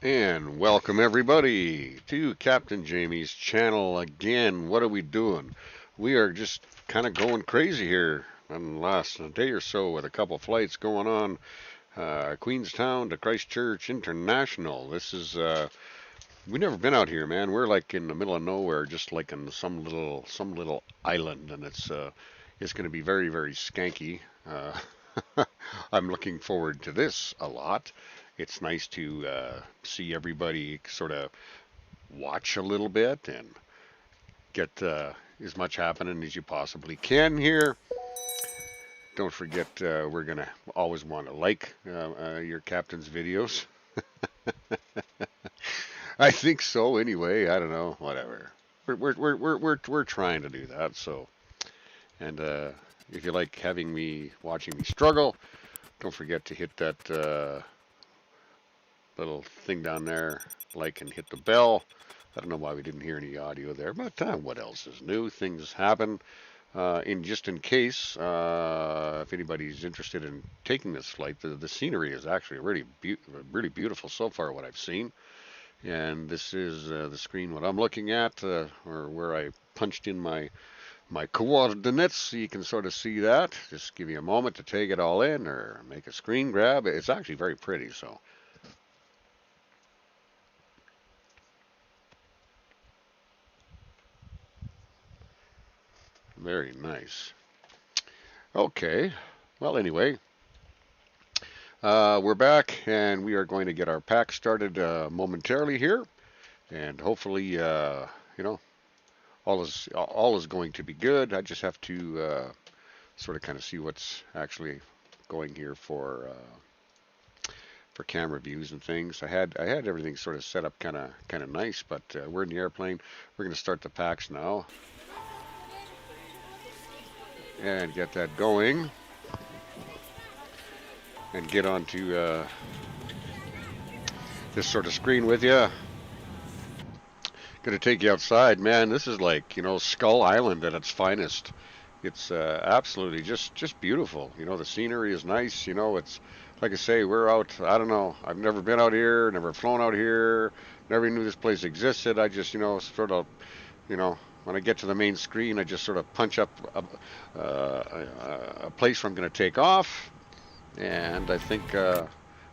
And welcome everybody to Captain Jamie's channel again. What are we doing? We are just kind of going crazy here on the last day or so with a couple flights going on. Queenstown to Christchurch International. We've never been out here, man. We're like in the middle of nowhere, just like in some little island, and it's going to be very, very skanky. I'm looking forward to this a lot. It's nice to see everybody sort of watch a little bit and get as much happening as you possibly can here. Don't forget, we're gonna always want to like your captain's videos. I think so, anyway. I don't know, whatever. We're trying to do that. So, and if you like watching me struggle, don't forget to hit that little thing down there, like and hit the bell. I don't know why we didn't hear any audio there, but what else is new? Things happen. In case, if anybody's interested in taking this flight, the scenery is actually really beautiful so far, what I've seen. And this is the screen what I'm looking at, or where I punched in my coordinates, so you can sort of see that. Just give you a moment to take it all in, or make a screen grab. It's actually very pretty, so. Very nice. Okay. Well, anyway, we're back, and we are going to get our pack started momentarily here, and hopefully, you know, all is going to be good. I just have to sort of kind of see what's actually going here for camera views and things. I had everything sort of set up kind of nice, but we're in the airplane. We're going to start the packs now and get that going, and get onto this sort of screen with you. Gonna take you outside, man. This is like, Skull Island at its finest. It's absolutely just beautiful. The scenery is nice. It's like I say, we're out. I don't know. I've never been out here, never flown out here, never knew this place existed. I just, sort of, when I get to the main screen, I just sort of punch up a place where I'm going to take off. And I think,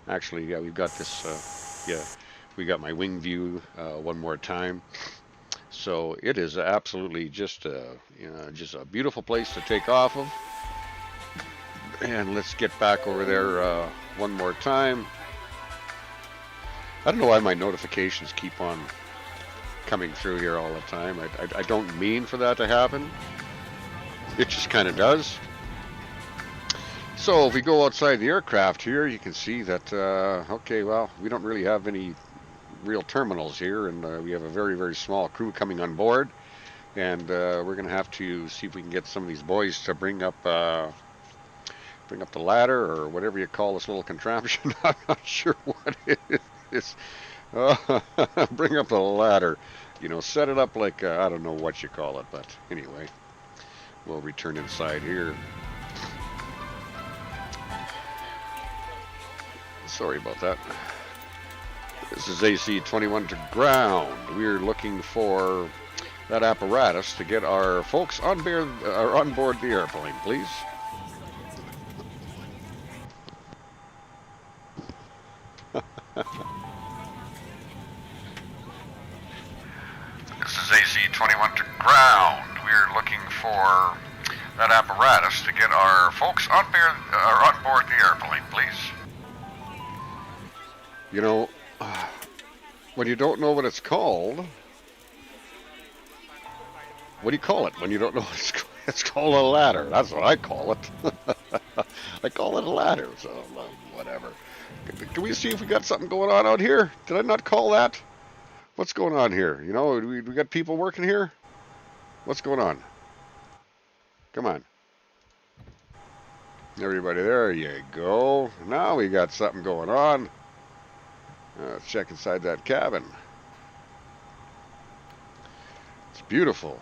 actually, yeah, we've got this, yeah, we got my wing view one more time. So it is absolutely just a beautiful place to take off of. And let's get back over there one more time. I don't know why my notifications keep on coming through here all the time. I don't mean for that to happen. It just kind of does. So if we go outside the aircraft here, you can see that, okay, well, we don't really have any real terminals here, and we have a very, very small crew coming on board. And we're going to have to see if we can get some of these boys to bring up the ladder, or whatever you call this little contraption. I'm not sure what it is. Bring up the ladder. Set it up like, I don't know what you call it, but anyway, we'll return inside here. Sorry about that. This is AC-21 to ground. We're looking for that apparatus to get our folks on board the airplane, please. This is AC-21 to ground. We're looking for that apparatus to get our folks on board the airplane, please. When you don't know what it's called, what do you call it when you don't know what it's called? It's called a ladder. That's what I call it. I call it a ladder, so whatever. Can we see if we got something going on out here? Did I not call that? What's going on here? We got people working here? What's going on? Come on. Everybody, there you go. Now we got something going on. Let's check inside that cabin. It's beautiful.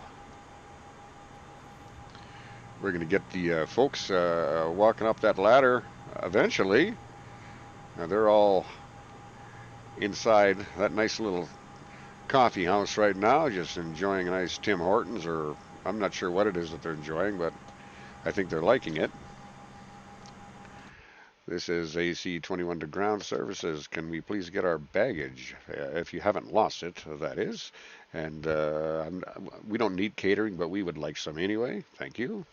We're going to get the folks walking up that ladder eventually. Now they're all inside that nice little coffee house right now, just enjoying a nice Tim Hortons, or I'm not sure what it is that they're enjoying, but I think they're liking it. This is AC 21 to ground services. Can we please get our baggage? If you haven't lost it, that is. And we don't need catering, but we would like some anyway. Thank you.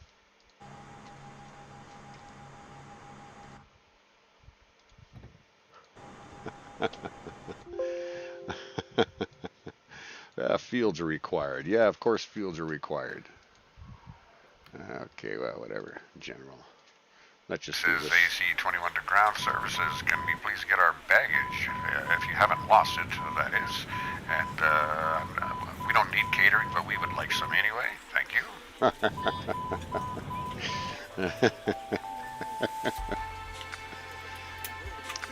Fields are required. Yeah, of course, fields are required. Okay, well, whatever. General. Let's just do This is this. AC 21 to ground services. Can we please get our baggage? If you haven't lost it, that is. And we don't need catering, but we would like some anyway. Thank you.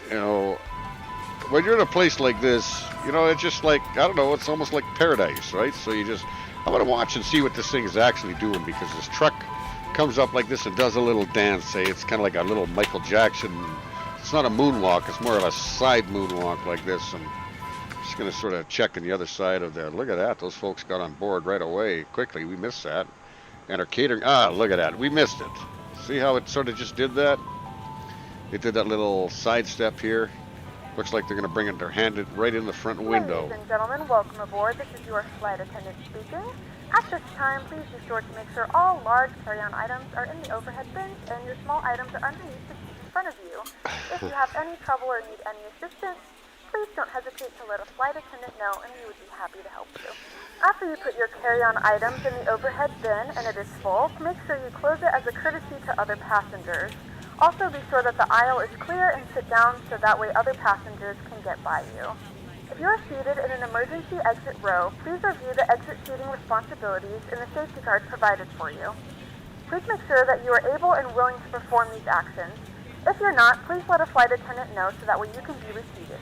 You know, when you're in a place like this, you know, it's just like, I don't know, it's almost like paradise, right? So you just, I want to watch and see what this thing is actually doing, because this truck comes up like this and does a little dance. Say it's kind of like a little Michael Jackson. It's not a moonwalk, it's more of a side moonwalk like this. And just going to sort of check on the other side of there. Look at that. Those folks got on board right away, quickly. We missed that. And our catering, look at that. We missed it. See how it sort of just did that? It did that little side step here. Looks like they're going to bring it, their hand right in the front window. Ladies and gentlemen, welcome aboard. This is your flight attendant speaking. At this time, please be sure to make sure all large carry-on items are in the overhead bins and your small items are underneath the seat in front of you. If you have any trouble or need any assistance, please don't hesitate to let a flight attendant know and we would be happy to help you. After you put your carry-on items in the overhead bin and it is full, make sure you close it as a courtesy to other passengers. Also, be sure that the aisle is clear and sit down so that way other passengers can get by you. If you are seated in an emergency exit row, please review the exit seating responsibilities and the safety card provided for you. Please make sure that you are able and willing to perform these actions. If you're not, please let a flight attendant know so that way you can be reseated.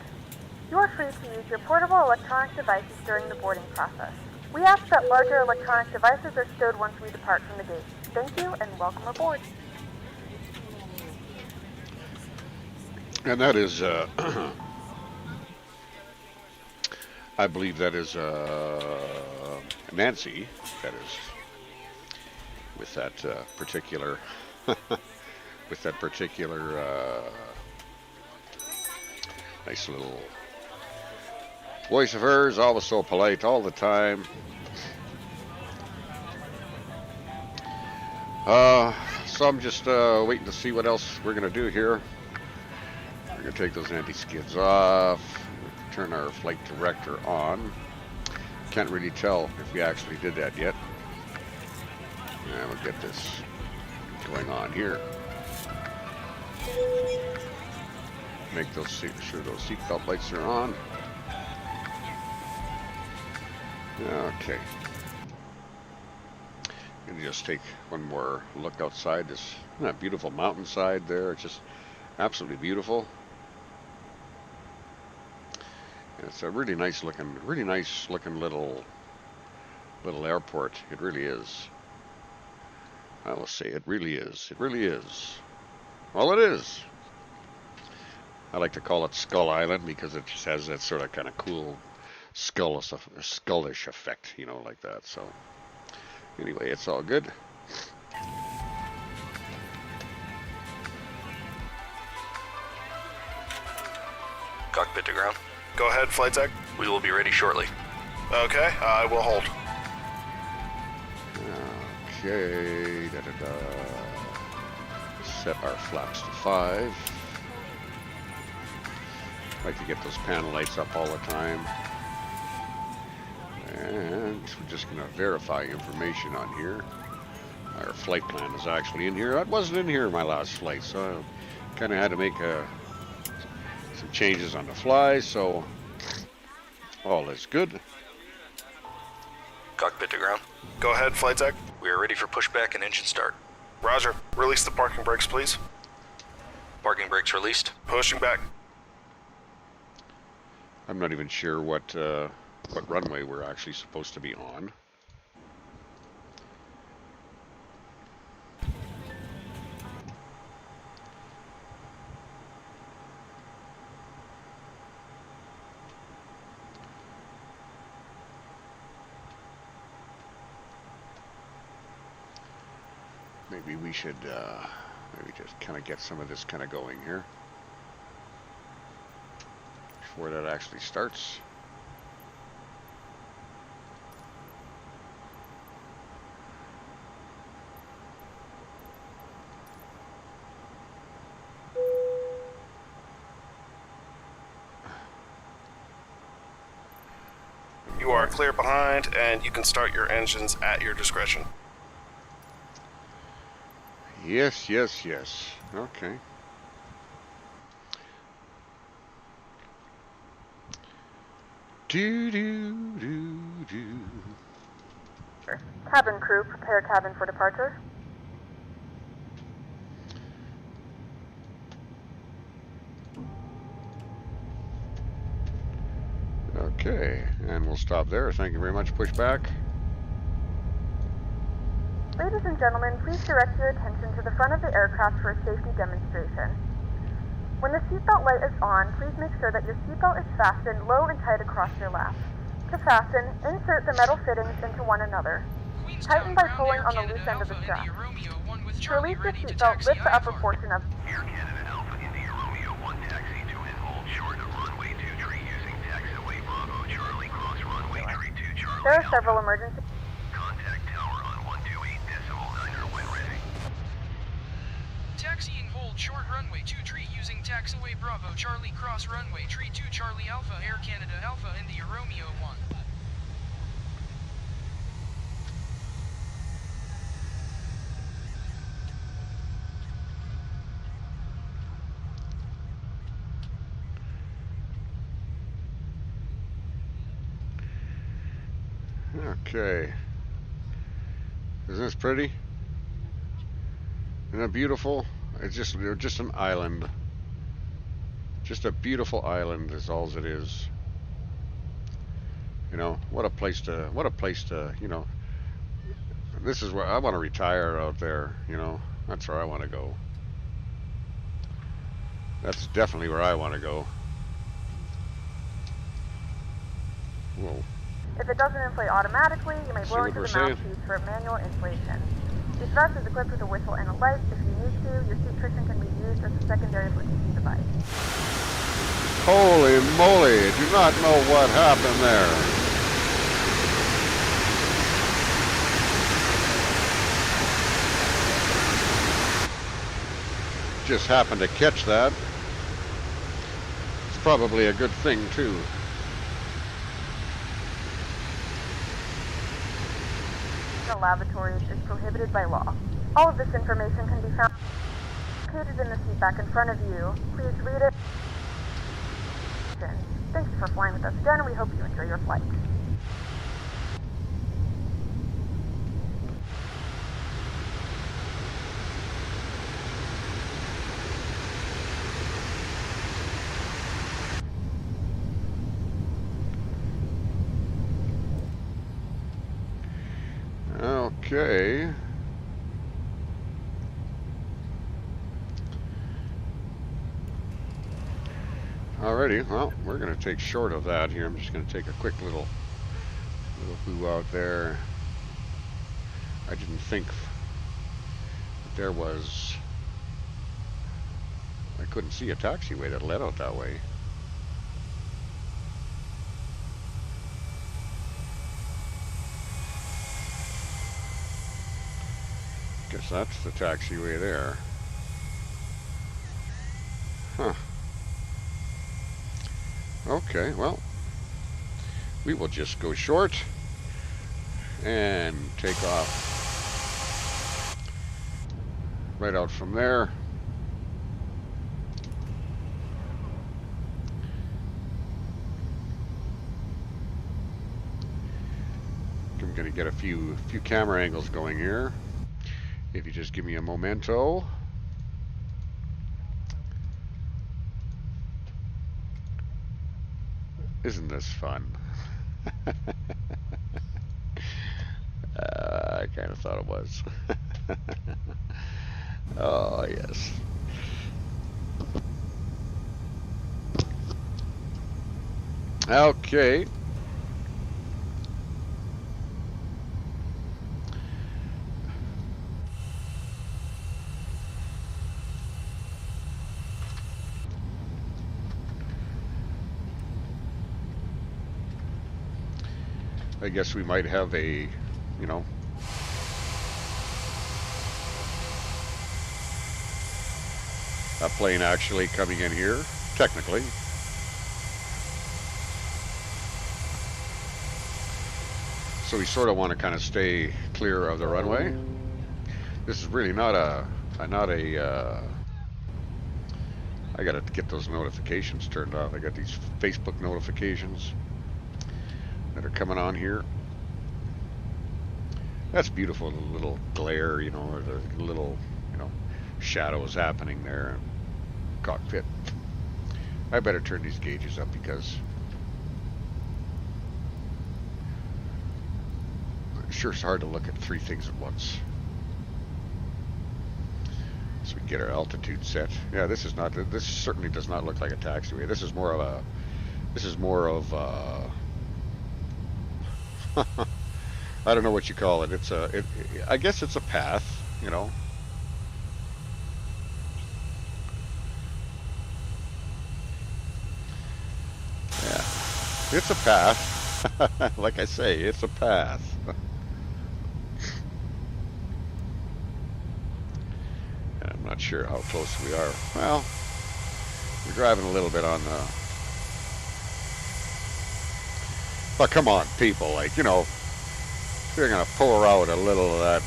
You are free to use your portable electronic devices during the boarding process. We ask that larger electronic devices are stowed once we depart from the gate. Thank you and welcome aboard. And that is, I believe that is Nancy. That is with that particular, with that particular nice little voice of hers. Always so polite all the time. So I'm just waiting to see what else we're gonna do here. We're going to take those anti-skids off, turn our flight director on. Can't really tell if we actually did that yet. And we'll get this going on here. Make sure those seatbelt lights are on. Okay. Gonna just take one more look outside this beautiful mountainside there. It's just absolutely beautiful. It's a really nice looking little airport. It really is. I will say it really is. It really is. Well, it is. I like to call it Skull Island because it just has that sort of kind of cool skullish effect, you know, like that. So anyway, it's all good. Cockpit to ground. Go ahead, flight tech. We will be ready shortly. Okay, I will hold. Okay, set our flaps to 5. Like to get those panel lights up all the time. And we're just going to verify information on here. Our flight plan is actually in here. That wasn't in here my last flight, so I kind of had to make some changes on the fly, so all is good. Cockpit to ground. Go ahead, flight tech. We are ready for pushback and engine start. Roger. Release the parking brakes, please. Parking brakes released. Pushing back. I'm not even sure what runway we're actually supposed to be on. maybe we should maybe just kind of get some of this kind of going here before that actually starts. You are clear behind, and you can start your engines at your discretion. Yes, yes, yes. Okay. Do do do do. Cabin crew, prepare cabin for departure. Okay, and we'll stop there. Thank you very much. Push back. Ladies and gentlemen, please direct your attention to the front of the aircraft for a safety demonstration. When the seatbelt light is on, please make sure that your seatbelt is fastened low and tight across your lap. To fasten, insert the metal fittings into one another. Tighten by pulling on the loose end of the strap. To release the seatbelt, lift the upper portion of Air Canada Alpha India Romeo 1 taxi to and hold short of runway 23 using taxiway Bravo Charlie cross runway 32 Charlie. There are several emergency. Contact tower on 128.9 when ready. Taxiing hold short runway 23 using taxiway Bravo Charlie cross runway 32 Charlie Alpha Air Canada Alpha India Romeo 1. Okay. Isn't this pretty? Isn't it beautiful? It's just an island. Just a beautiful island is all it is. You know, what a place to, you know, this is where I want to retire out there, you know. That's where I want to go. That's definitely where I want to go. Whoa. If it doesn't inflate automatically, you may See blow what into we're the saying? mouthpiece for manual inflation. This vest is equipped with a whistle and a light. If you need to, your seat cushion can be used as a secondary blinking device. Holy moly, do not know what happened there. Just happened to catch that. It's probably a good thing too. The lavatories is prohibited by law. All of this information can be found located in the seat back in front of you. Please read it. Thank you for flying with us again, and we hope you enjoy your flight. Okay. Alrighty, well, we're going to take short of that here. I'm just going to take a quick little boo out there. I didn't think that there was... I couldn't see a taxiway that led out that way. Guess that's the taxiway there. Huh. Okay, well, we will just go short and take off right out from there. I'm going to get a few camera angles going here. If you just give me a momento. Isn't this fun? I kind of thought it was. Oh, yes. Okay. I guess we might have a, you know, a plane actually coming in here, technically. So we sort of want to kind of stay clear of the runway. This is really not a I gotta get those notifications turned off. I got these Facebook notifications that are coming on here. That's beautiful, the little glare, you know, or the little, you know, shadows happening there. Cockpit. I better turn these gauges up because it sure is hard to look at three things at once. So we can get our altitude set. Yeah, this certainly does not look like a taxiway. This is more of a I don't know what you call it. I guess it's a path, you know. Yeah, it's a path. Like I say, it's a path. I'm not sure how close we are. Well, we're driving a little bit on the... But come on, people, like, you know, if you're going to pour out a little of that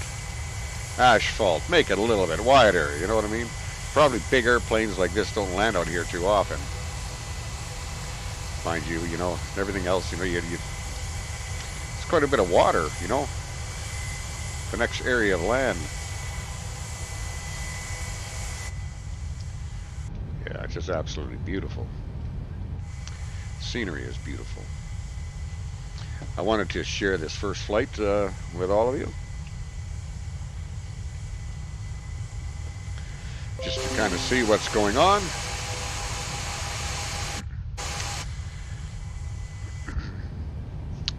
asphalt, make it a little bit wider, you know what I mean? Probably big airplanes like this don't land out here too often. Mind you, you know, everything else, you know, it's quite a bit of water, you know, the next area of land. Yeah, it's just absolutely beautiful. Scenery is beautiful. I wanted to share this first flight with all of you, just to kind of see what's going on.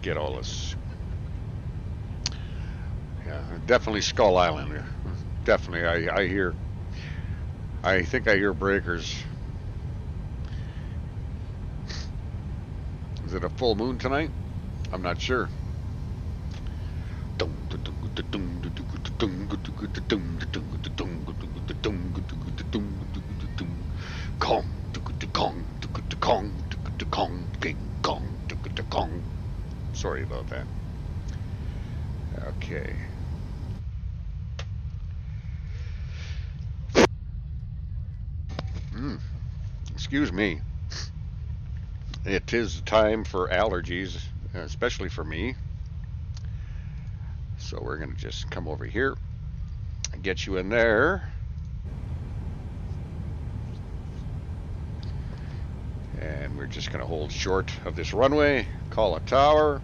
Get all this. Yeah, definitely Skull Island. Definitely, I think I hear breakers. Is it a full moon tonight? I'm not sure. Sorry about that. Okay. Excuse me. It is time for allergies, especially for me. So we're going to just come over here and get you in there. And we're just going to hold short of this runway, call a tower.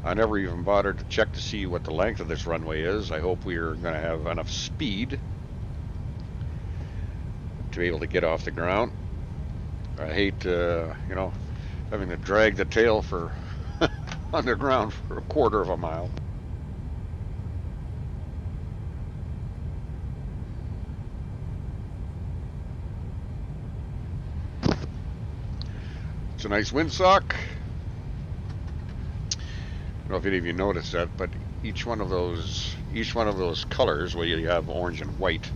I never even bothered to check to see what the length of this runway is. I hope we're going to have enough speed to be able to get off the ground. I hate, you know, having to drag the tail for underground for a quarter of a mile. It's a nice windsock. I don't know if any of you noticed that, but each one of those colors, where you have orange and white,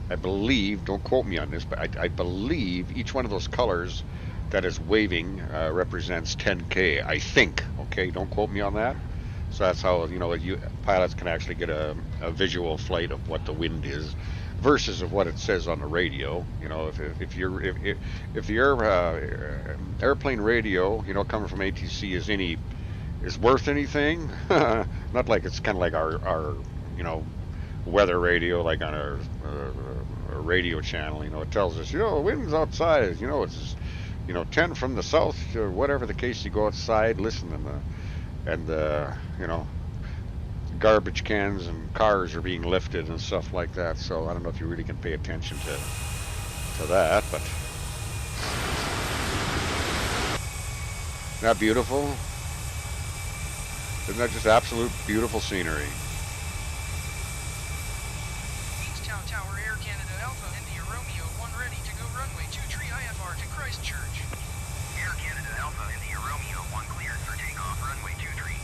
I believe, don't quote me on this, but I believe each one of those colors that is waving represents 10K, I think. Okay, don't quote me on that. So that's how, you know, pilots can actually get a visual flight of what the wind is versus of what it says on the radio. You know, if the airplane radio, you know, coming from ATC is worth anything, not like it's kind of like our you know, weather radio, like on a radio channel. You know, it tells us, you know, wind's outside, you know, it's, you know, 10 from the south, or whatever the case. You go outside, listen, and you know, garbage cans and cars are being lifted and stuff like that. So I don't know if you really can pay attention to that, but isn't that beautiful? Isn't that just absolute beautiful scenery? Queenstown Tower, Air Canada Alpha, India Romeo 1 ready to go runway 23 IFR to Christchurch. Air Canada Alpha, India Romeo 1 cleared for takeoff, runway 23.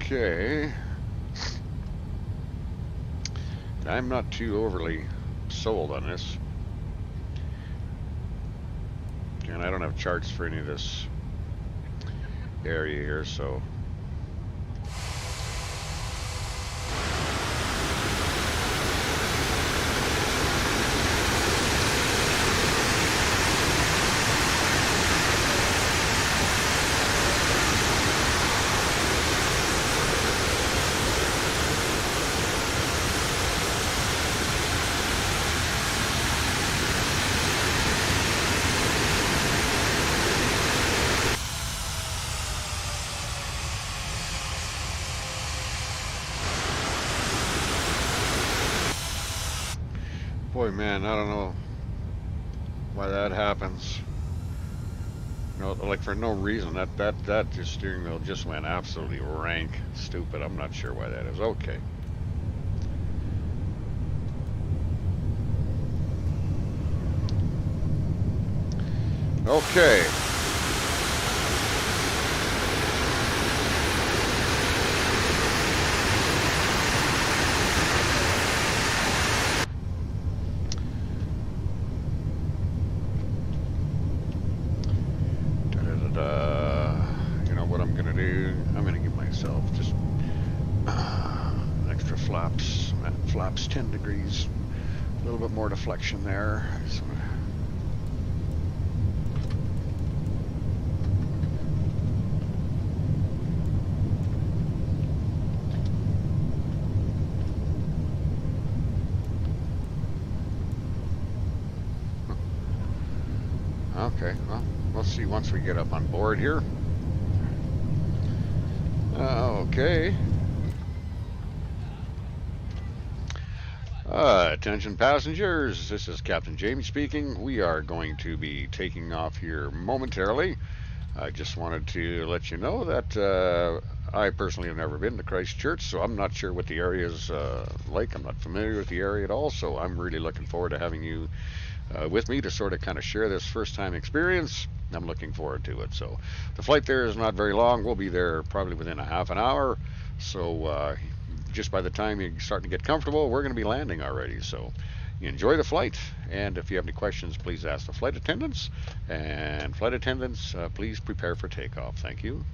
Okay. I'm not too overly sold on this. And I don't have charts for any of this area here, so. Boy, man, I don't know why that happens. No, like for no reason. That just steering wheel just went absolutely rank stupid. I'm not sure why that is. Okay. Okay. You know what I'm gonna do? I'm gonna give myself just extra flaps. That flaps 10 degrees. A little bit more deflection there. So, okay, well, we'll see once we get up on board here. Okay. Attention passengers, this is Captain Jamie speaking. We are going to be taking off here momentarily. I just wanted to let you know that I personally have never been to Christchurch, so I'm not sure what the area is like. I'm not familiar with the area at all, so I'm really looking forward to having you with me to sort of kind of share this first time experience. I'm looking forward to it. So the flight there is not very long. We'll be there probably within a half an hour. So just by the time you start to get comfortable, we're going to be landing already. So you enjoy the flight. And if you have any questions, please ask the flight attendants. And flight attendants, please prepare for takeoff. Thank you.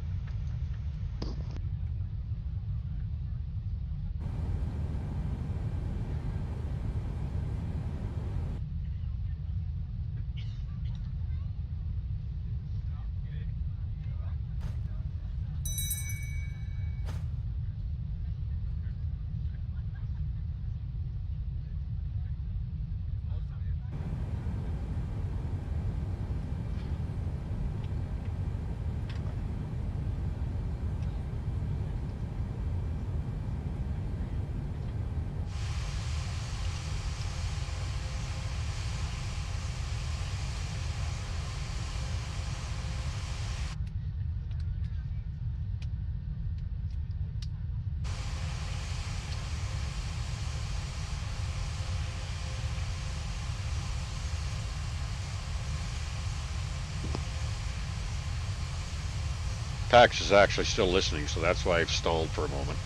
PAX is actually still listening, so that's why I've stalled for a moment.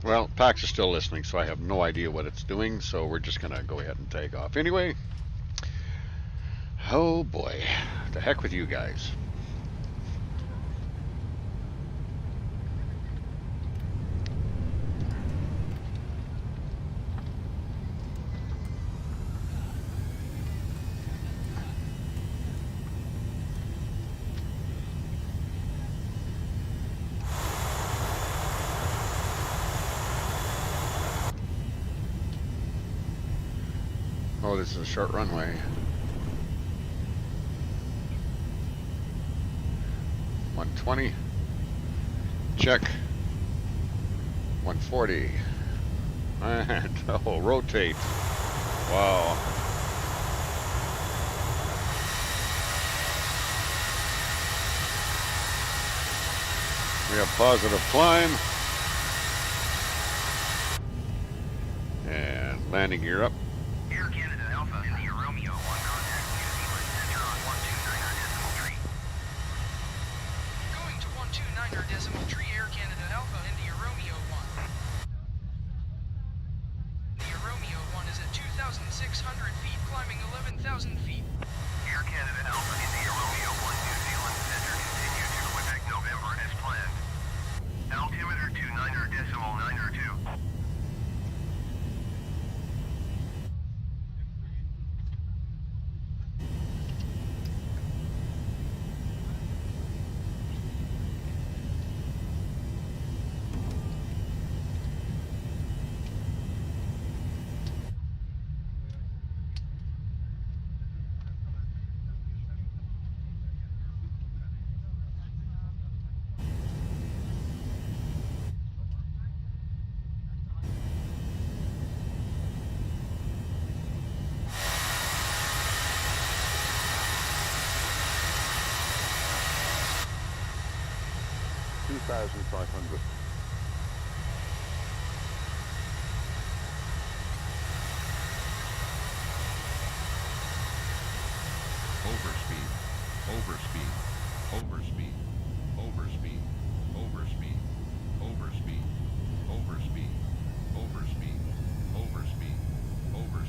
Well, PAX is still listening, so I have no idea what it's doing, so we're just going to go ahead and take off. Anyway, oh boy, the heck with you guys. Oh, this is a short runway. 120. Check. 140. And oh, rotate. Wow. We have positive climb. And landing gear up. Air Canada Alpha, India Romeo 1, contact New Zealand Center on 129.3. Going to 129.3 Air Canada Alpha, India Romeo 1. India Romeo 1 is at 2,600 feet, climbing 11,000 feet. Air Canada Alpha, India Romeo 1, New Zealand Center, continue to Quebec, November as planned. Altimeter 29.902. Overspeed, overspeed, overspeed, overspeed, overspeed, overspeed, overspeed, overspeed, overspeed, overspeed,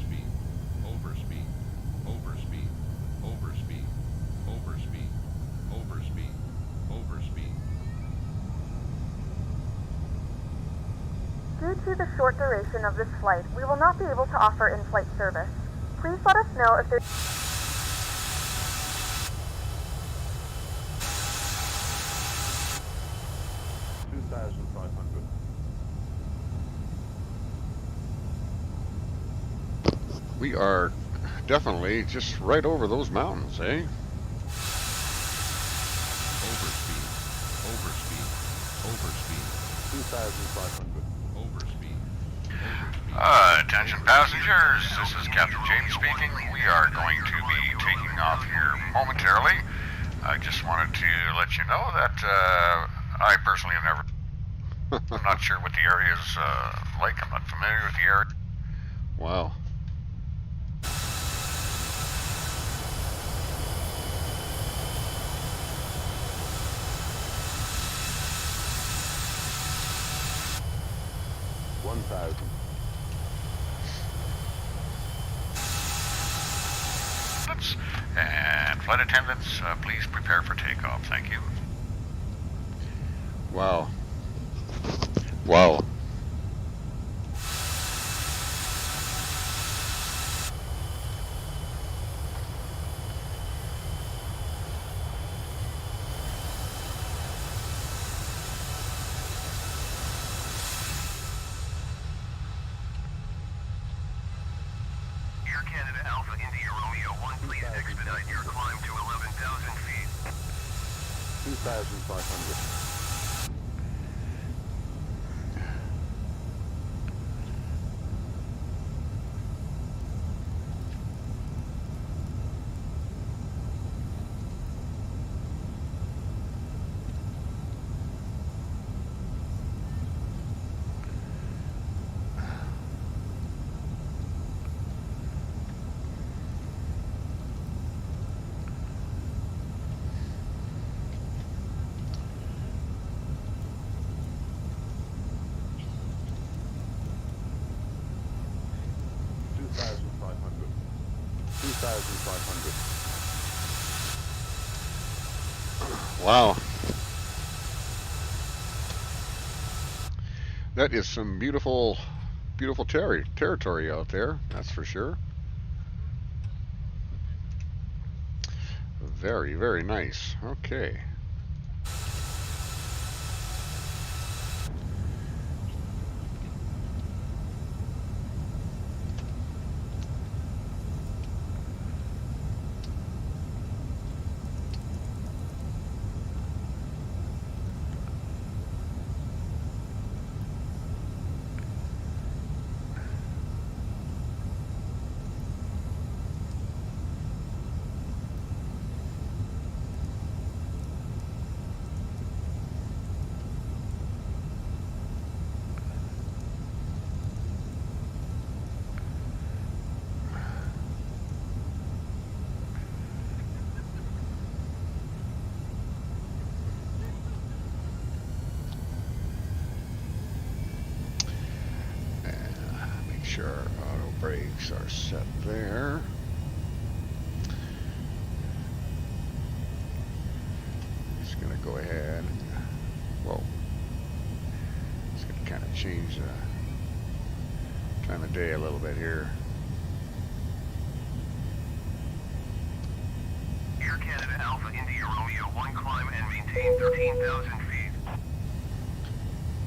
overspeed, overspeed, overspeed, overspeed, overspeed, overspeed. Due to the short duration of this flight, we will not be able to offer in-flight service. Please let us know if there's 2,500. We are definitely just right over those mountains, eh? Overspeed, overspeed, overspeed. 2,500. Overspeed, overspeed. Attention passengers, this is Captain Jamie speaking. We are going to be taking off here momentarily. I just wanted to let you know that I personally have never, I'm not sure what the area is like. I'm not familiar with the area. Wow. And flight attendants, please prepare for takeoff. Thank you. Wow. Wow. Air Canada Alpha, India Romeo 1, please expedite your climb to 11,000 feet. 2,500. 2,500. Wow. That is some beautiful, beautiful territory out there, that's for sure. Very, very nice. Okay. Make sure our auto brakes are set there. Just gonna go ahead. Whoa. Just gonna kind of change the time of day a little bit here. Air Canada Alpha India Romeo 1, climb and maintain 13,000 feet.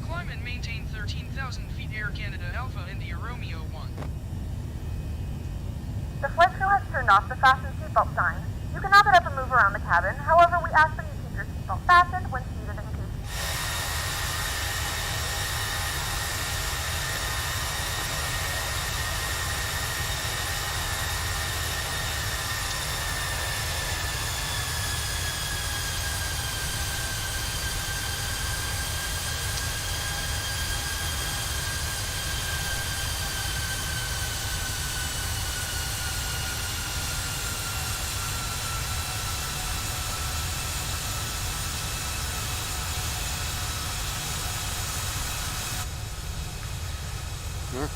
Climb and maintain 13,000 feet. Air Canada Alpha India Romeo 1. The flight crew has turned off the fasten seatbelt sign. You can now get up and move around the cabin. However, we ask that you keep your seatbelt fastened when seated in case.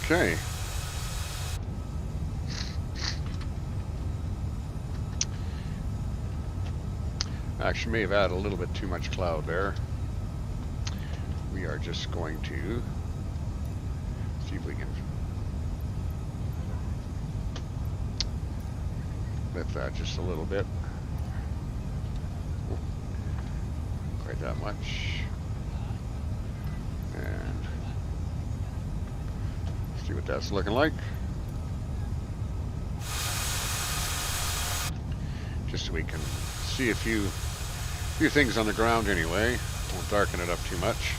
Okay. Actually, may have added a little bit too much cloud there. We are just going to see if we can lift that just a little bit. Quite that much. And see what that's looking like. Just so we can see a few things on the ground anyway. Won't darken it up too much.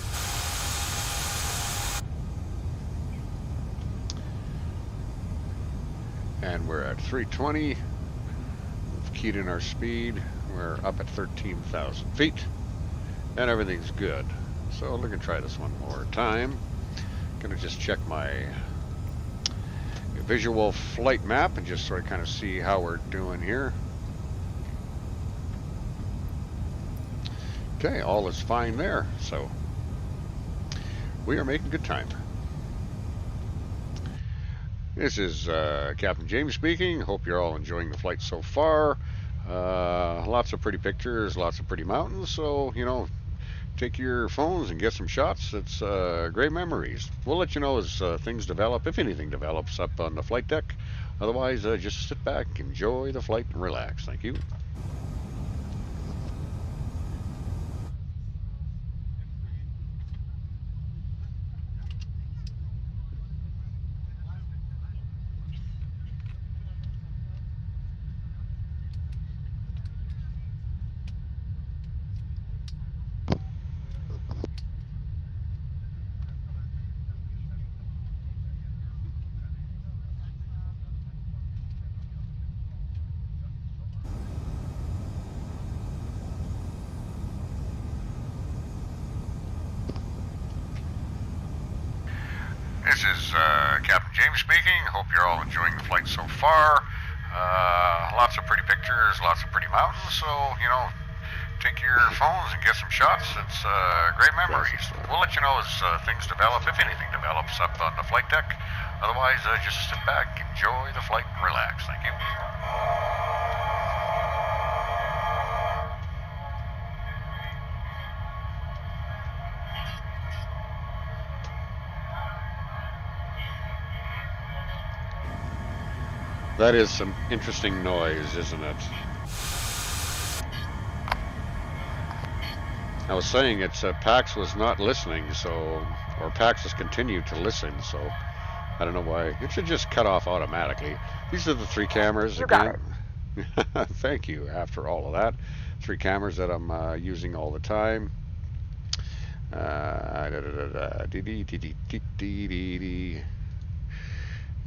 And we're at 320. We've keyed in our speed. We're up at 13,000 feet. And everything's good. So we're gonna try this one more time. Gonna just check my visual flight map and just sort of kind of see how we're doing here. Okay, all is fine there. So we are making good time. This is Captain James speaking. Hope you're all enjoying the flight so far. Lots of pretty pictures, lots of pretty mountains. So, you know, take your phones and get some shots. It's great memories. We'll let you know as things develop, if anything develops up on the flight deck. Otherwise, just sit back, enjoy the flight, and relax. Thank you. This is Captain James speaking. Hope you're all enjoying the flight so far. Lots of pretty pictures, lots of pretty mountains. So, you know, take your phones and get some shots. It's great memories. We'll let you know as things develop, if anything develops up on the flight deck. Otherwise, just sit back, enjoy the flight, and relax. Thank you. That is some interesting noise, isn't it? I was saying it's PAX was not listening, so, or PAX has continued to listen, so I don't know why. It should just cut off automatically. These are the 3 cameras You got again. Thank you. After all of that, 3 cameras that I'm using all the time.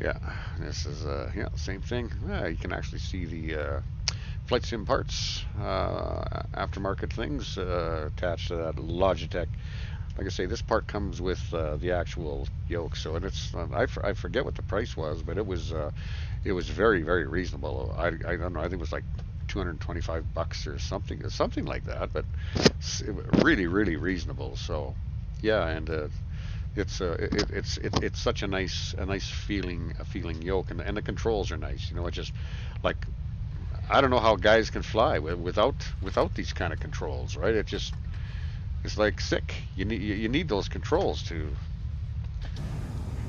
Yeah, this is yeah, same thing. You can actually see the flight sim parts, aftermarket things attached to that Logitech. Like I say, this part comes with the actual yoke, so and it's I forget what the price was, but it was very very reasonable. I don't know. I think it was like $225 or something like that, but really really reasonable. So yeah, and it's such a nice feeling yoke, and the controls are nice. You know, it's just like I don't know how guys can fly without these kind of controls, right? It's like sick. You need those controls to,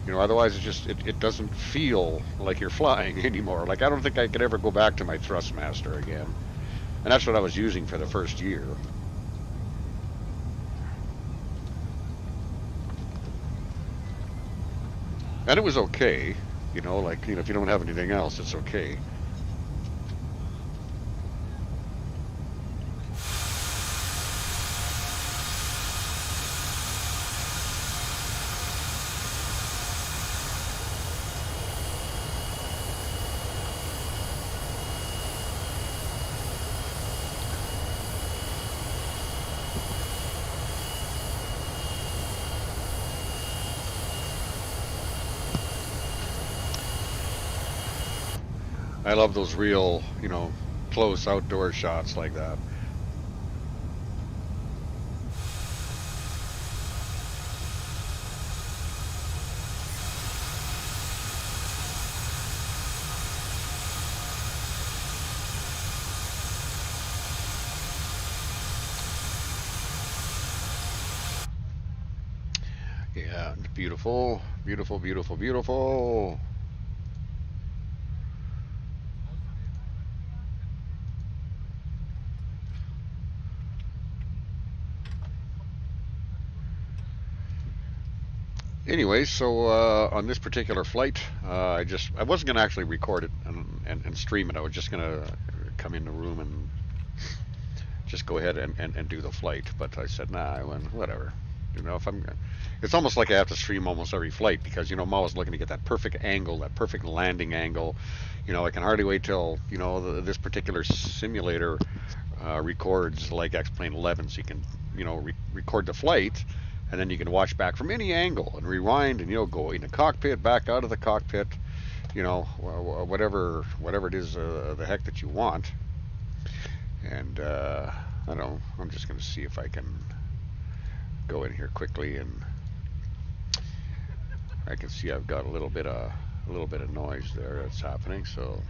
you know, otherwise it doesn't feel like you're flying anymore. Like I don't think I could ever go back to my Thrustmaster again, and that's what I was using for the first year. And it was okay, you know, like, you know, if you don't have anything else, it's okay. I love those real, you know, close outdoor shots like that. Yeah, beautiful, beautiful, beautiful, beautiful. Anyway, so on this particular flight, I wasn't gonna actually record it and stream it. I was just gonna come in the room and just go ahead and do the flight. But I said, nah, I went, whatever. You know, if I'm, it's almost like I have to stream almost every flight because, you know, I'm always looking to get that perfect angle, that perfect landing angle. You know, I can hardly wait till, you know, this particular simulator records like X-Plane 11, so you can, you know, record the flight, and then you can watch back from any angle and rewind, and, you know, go in the cockpit, back out of the cockpit, you know, whatever it is, the heck that you want. And I don't know, I'm just going to see if I can go in here quickly, and I can see I've got a little bit of noise there that's happening, so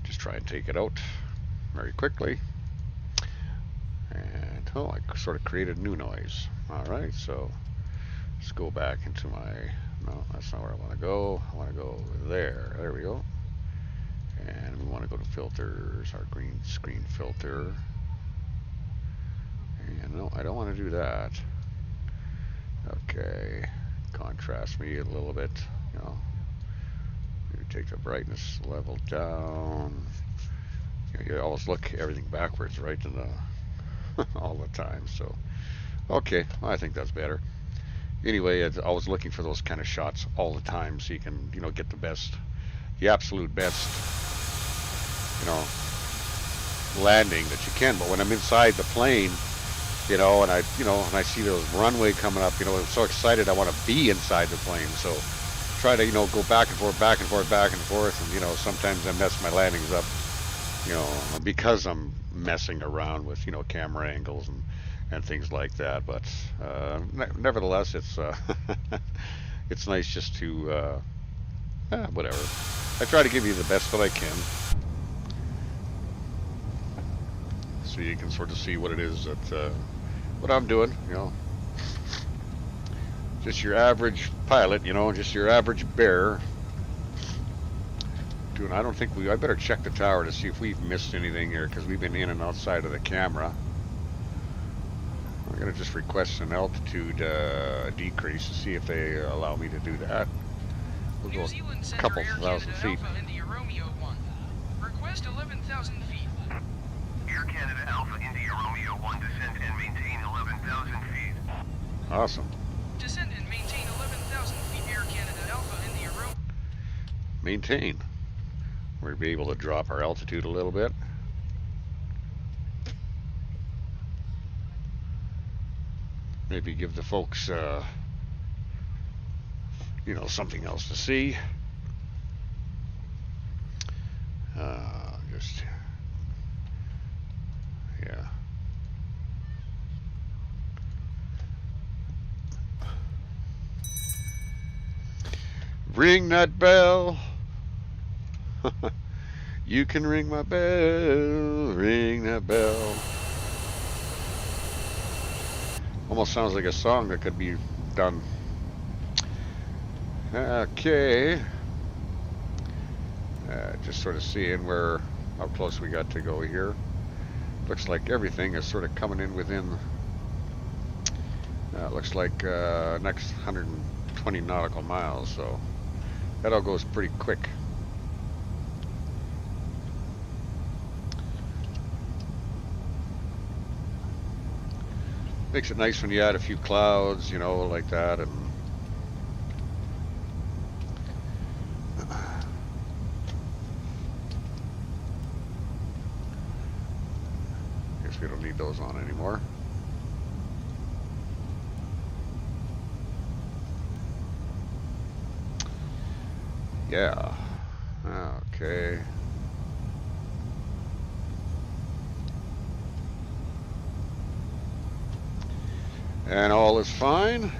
just try and take it out very quickly. And oh, I sort of created new noise. All right, so let's go back into my, no, that's not where I want to go. I want to go there. There we go. And we want to go to filters, our green screen filter. And no, I don't want to do that. Okay, contrast me a little bit, you know. Maybe take the brightness level down. You always look everything backwards, right, in the all the time. So, okay, well, I think that's better. Anyway, I was looking for those kind of shots all the time, so you can, you know, get the absolute best, you know, landing that you can. But when I'm inside the plane, you know, and I see those runway coming up, you know, I'm so excited I want to be inside the plane. So try to, you know, go back and forth, back and forth, back and forth, and, you know, sometimes I mess my landings up, you know, because I'm messing around with, you know, camera angles and things like that. But nevertheless, it's it's nice just to Whatever. I try to give you the best that I can, so you can sort of see what it is that what I'm doing. You know, just your average pilot. You know, just your average bear. Doing. I don't think we. I better check the tower to see if we've missed anything here, because we've been in and outside of the camera. I'm gonna just request an altitude decrease to see if they allow me to do that. We'll go a couple thousand feet. India Romeo 1. Request 11,000 feet. Air Canada Alpha India Romeo 1, descend and maintain 11,000 feet. Awesome. Descend and maintain 11,000 feet. Air Canada Alpha India Romeo. Maintain. We'll be able to drop our altitude a little bit. Maybe give the folks, you know, something else to see. Just, yeah. Ring that bell. You can ring my bell. Ring that bell. Almost sounds like a song that could be done. Okay. Just sort of seeing how close we got to go here. Looks like everything is sort of coming in within, looks like next 120 nautical miles, so that all goes pretty quick. Makes it nice when you add a few clouds, you know, like that, and guess we don't need those on anymore. Yeah. Okay. And all is fine.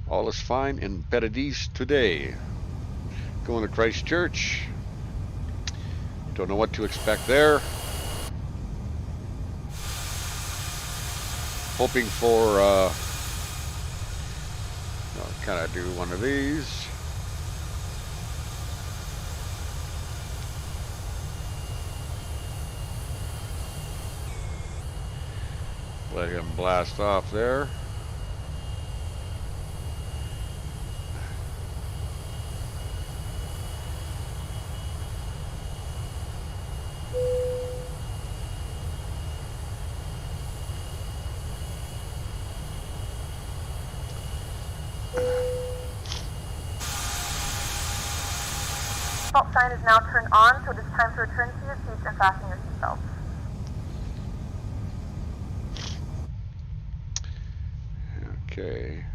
All is fine in Paradise today. Going to Christchurch. Don't know what to expect there. Hoping for, I'll kind of do one of these. Let him blast off there. Fault sign is now turned on, so it is time to return to your seats and fasten your seatbelts. Okay.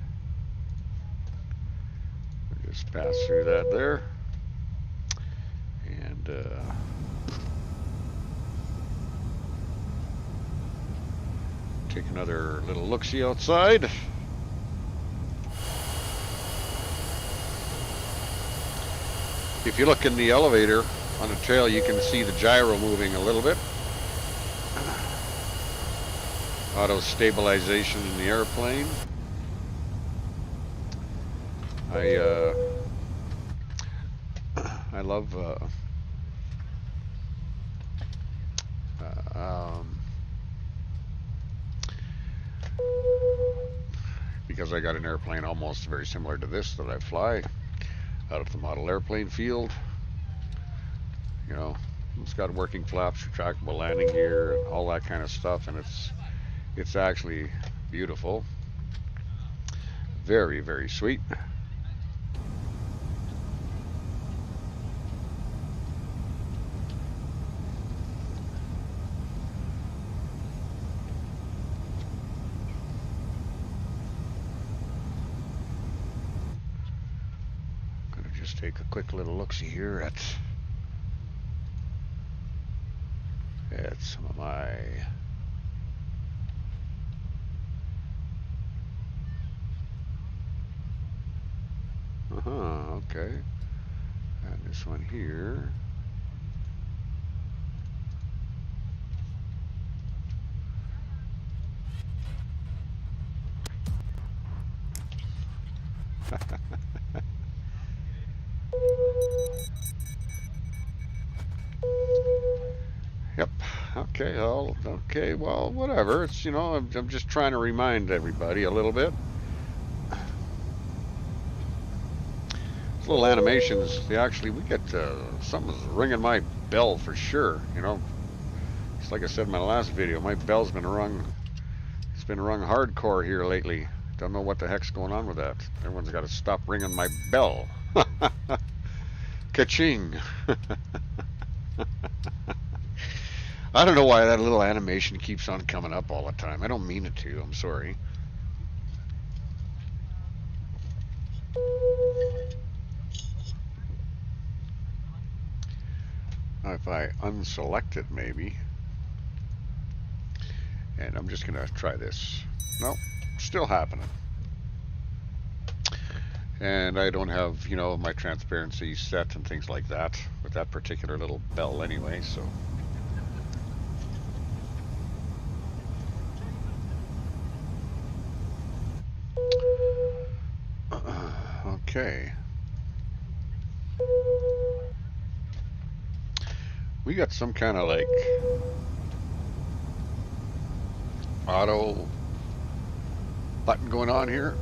We'll just pass through that there. And take another little look-see outside. If you look in the elevator on the tail, you can see the gyro moving a little bit. Auto stabilization in the airplane. I love because I got an airplane almost very similar to this that I fly out of the model airplane field. You know, it's got working flaps, retractable landing gear, and all that kind of stuff, and it's actually beautiful. Very, very sweet. Just take a quick little look-see here at some of my Okay. And this one here. Yep. Okay. Okay. Well, whatever. It's I'm just trying to remind everybody a little bit. These little animations. We get something's ringing my bell for sure. It's like I said in my last video. My bell's been rung. It's been rung hardcore here lately. Don't know what the heck's going on with that. Everyone's got to stop ringing my bell. Ka-ching. I don't know why that little animation keeps on coming up all the time. I don't mean it to. I'm sorry. If I unselect it, maybe. And I'm just going to try this. Nope, still happening. And I don't have, my transparency set and things like that with that particular little bell anyway, so. Okay. We got some kind of like auto button going on here.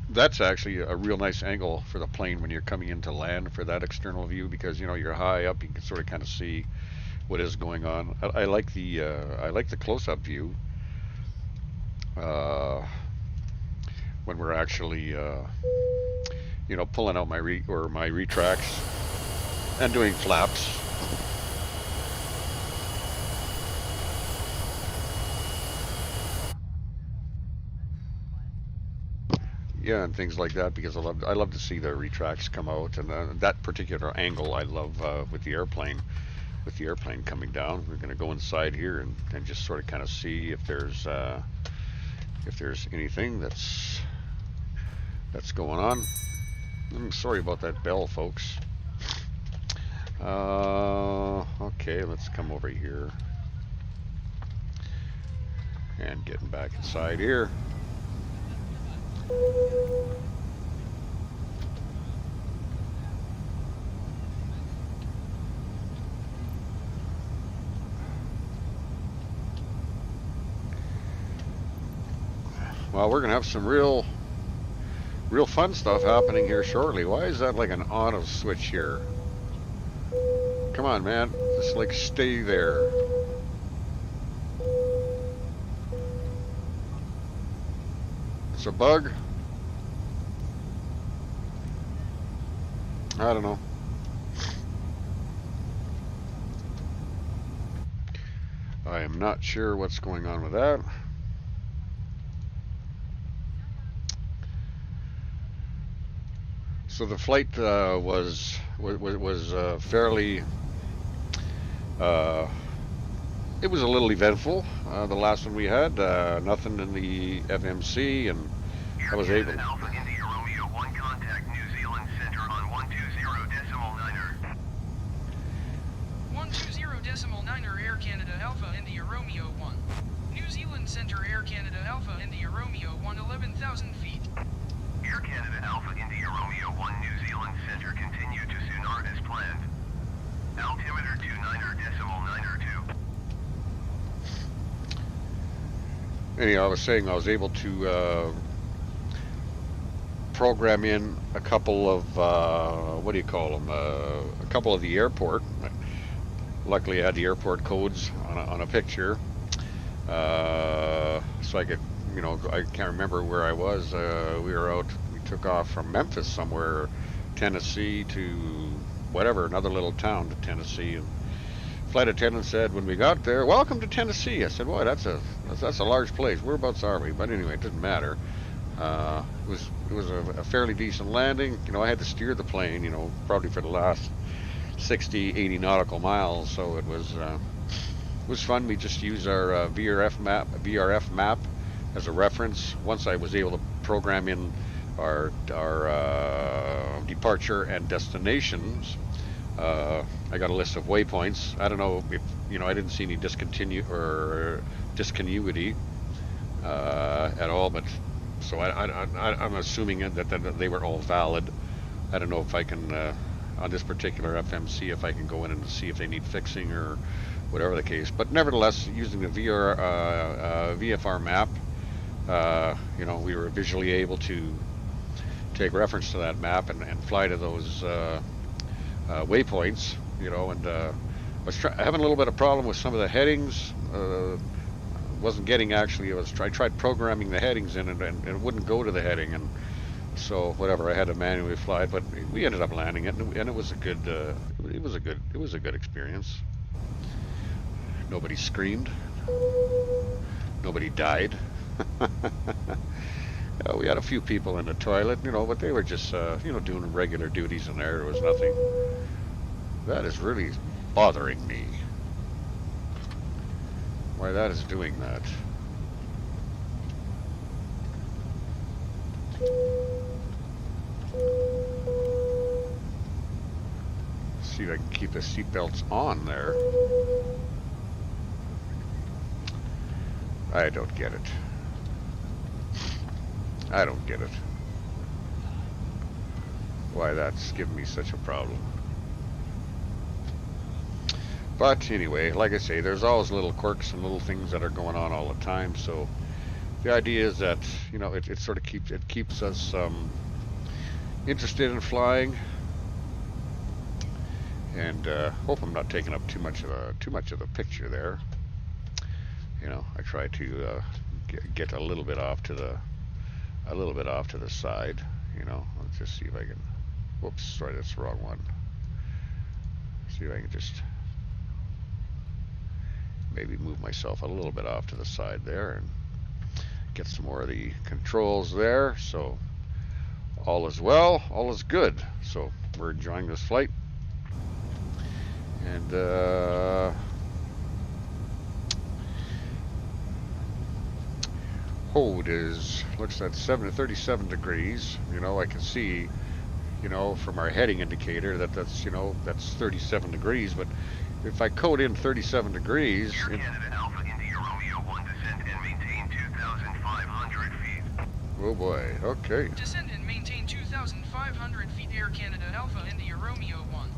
That's actually a real nice angle for the plane when you're coming into land for that external view, because you're high up, you can sort of kind of see what is going on. I like the close-up view when we're actually pulling out my retracts and doing flaps. Yeah, and things like that, because I love to see the retracts come out, and that particular angle I love with the airplane coming down. We're going to go inside here and just sort of kind of see if there's anything that's going on. I'm sorry about that bell, folks. Okay, let's come over here and getting back inside here. Well, we're gonna have some real fun stuff happening here shortly. Why is that like an auto switch here? Come on, man. Just like stay there. It's a bug? I don't know. I am not sure what's going on with that. So the flight was fairly. It was a little eventful. The last one we had, nothing in the FMC, and I was able. Alpha India Romeo 1 contact New Zealand Center on 120.9er. 120.9er Air Canada Alpha India Romeo 1. New Zealand Center Air Canada Alpha India Romeo 1 11,000 feet. Air Canada Alpha India Romeo 1 New Zealand Center continue to sonar as planned. Altimeter 29.9er2. Anyhow, I was saying I was able to program in a couple of what do you call them? A couple of the airport. Luckily, I had the airport codes on a picture, so I could, I can't remember where I was. We were out. We took off from Memphis somewhere, Tennessee to whatever, another little town to Tennessee. And flight attendant said when we got there, "Welcome to Tennessee." I said, "Boy, that's a large place. Whereabouts are we?" But anyway, it didn't matter. It was a fairly decent landing. You know, I had to steer the plane, you know, probably for the last 60, 80 nautical miles. So it was fun. We just used our VRF map as a reference. Once I was able to program in our departure and destinations, I got a list of waypoints. I don't know if, you know, I didn't see any discontinuity at all, but so I'm assuming that they were all valid. I don't know if I can on this particular FMC if I can go in and see if they need fixing or whatever the case. But nevertheless, using the VFR map, you know, we were visually able to take reference to that map and fly to those waypoints, you know, and I was having a little bit of problem with some of the headings. Wasn't getting actually. I tried programming the headings in, and it wouldn't go to the heading, and so whatever. I had to manually fly it, but we ended up landing it, and it was a good. It was a good experience. Nobody screamed. Nobody died. We had a few people in the toilet, you know, but they were just, you know, doing regular duties in there. There was nothing. That is really bothering me. Why that is doing that. See if I can keep the seatbelts on there. I don't get it. I don't get it. Why that's giving me such a problem. But anyway, like I say, there's always little quirks and little things that are going on all the time. So the idea is that, you know, it sort of keeps us interested in flying. And hope I'm not taking up too much of the picture there. You know, I try to get a little bit off to the side. You know, let's just see if I can. Whoops, sorry, that's the wrong one. See if I can just maybe move myself a little bit off to the side there and get some more of the controls there. So all is well, all is good. So we're enjoying this flight, and hold looks at 37 degrees. You know, I can see, you know, from our heading indicator that's, you know, that's 37 degrees, but if I code in 37 degrees... Air Canada Alpha India Romeo 1, descend and maintain 2,500 feet. Oh boy, okay. Descend and maintain 2,500 feet. Air Canada Alpha India Romeo 1.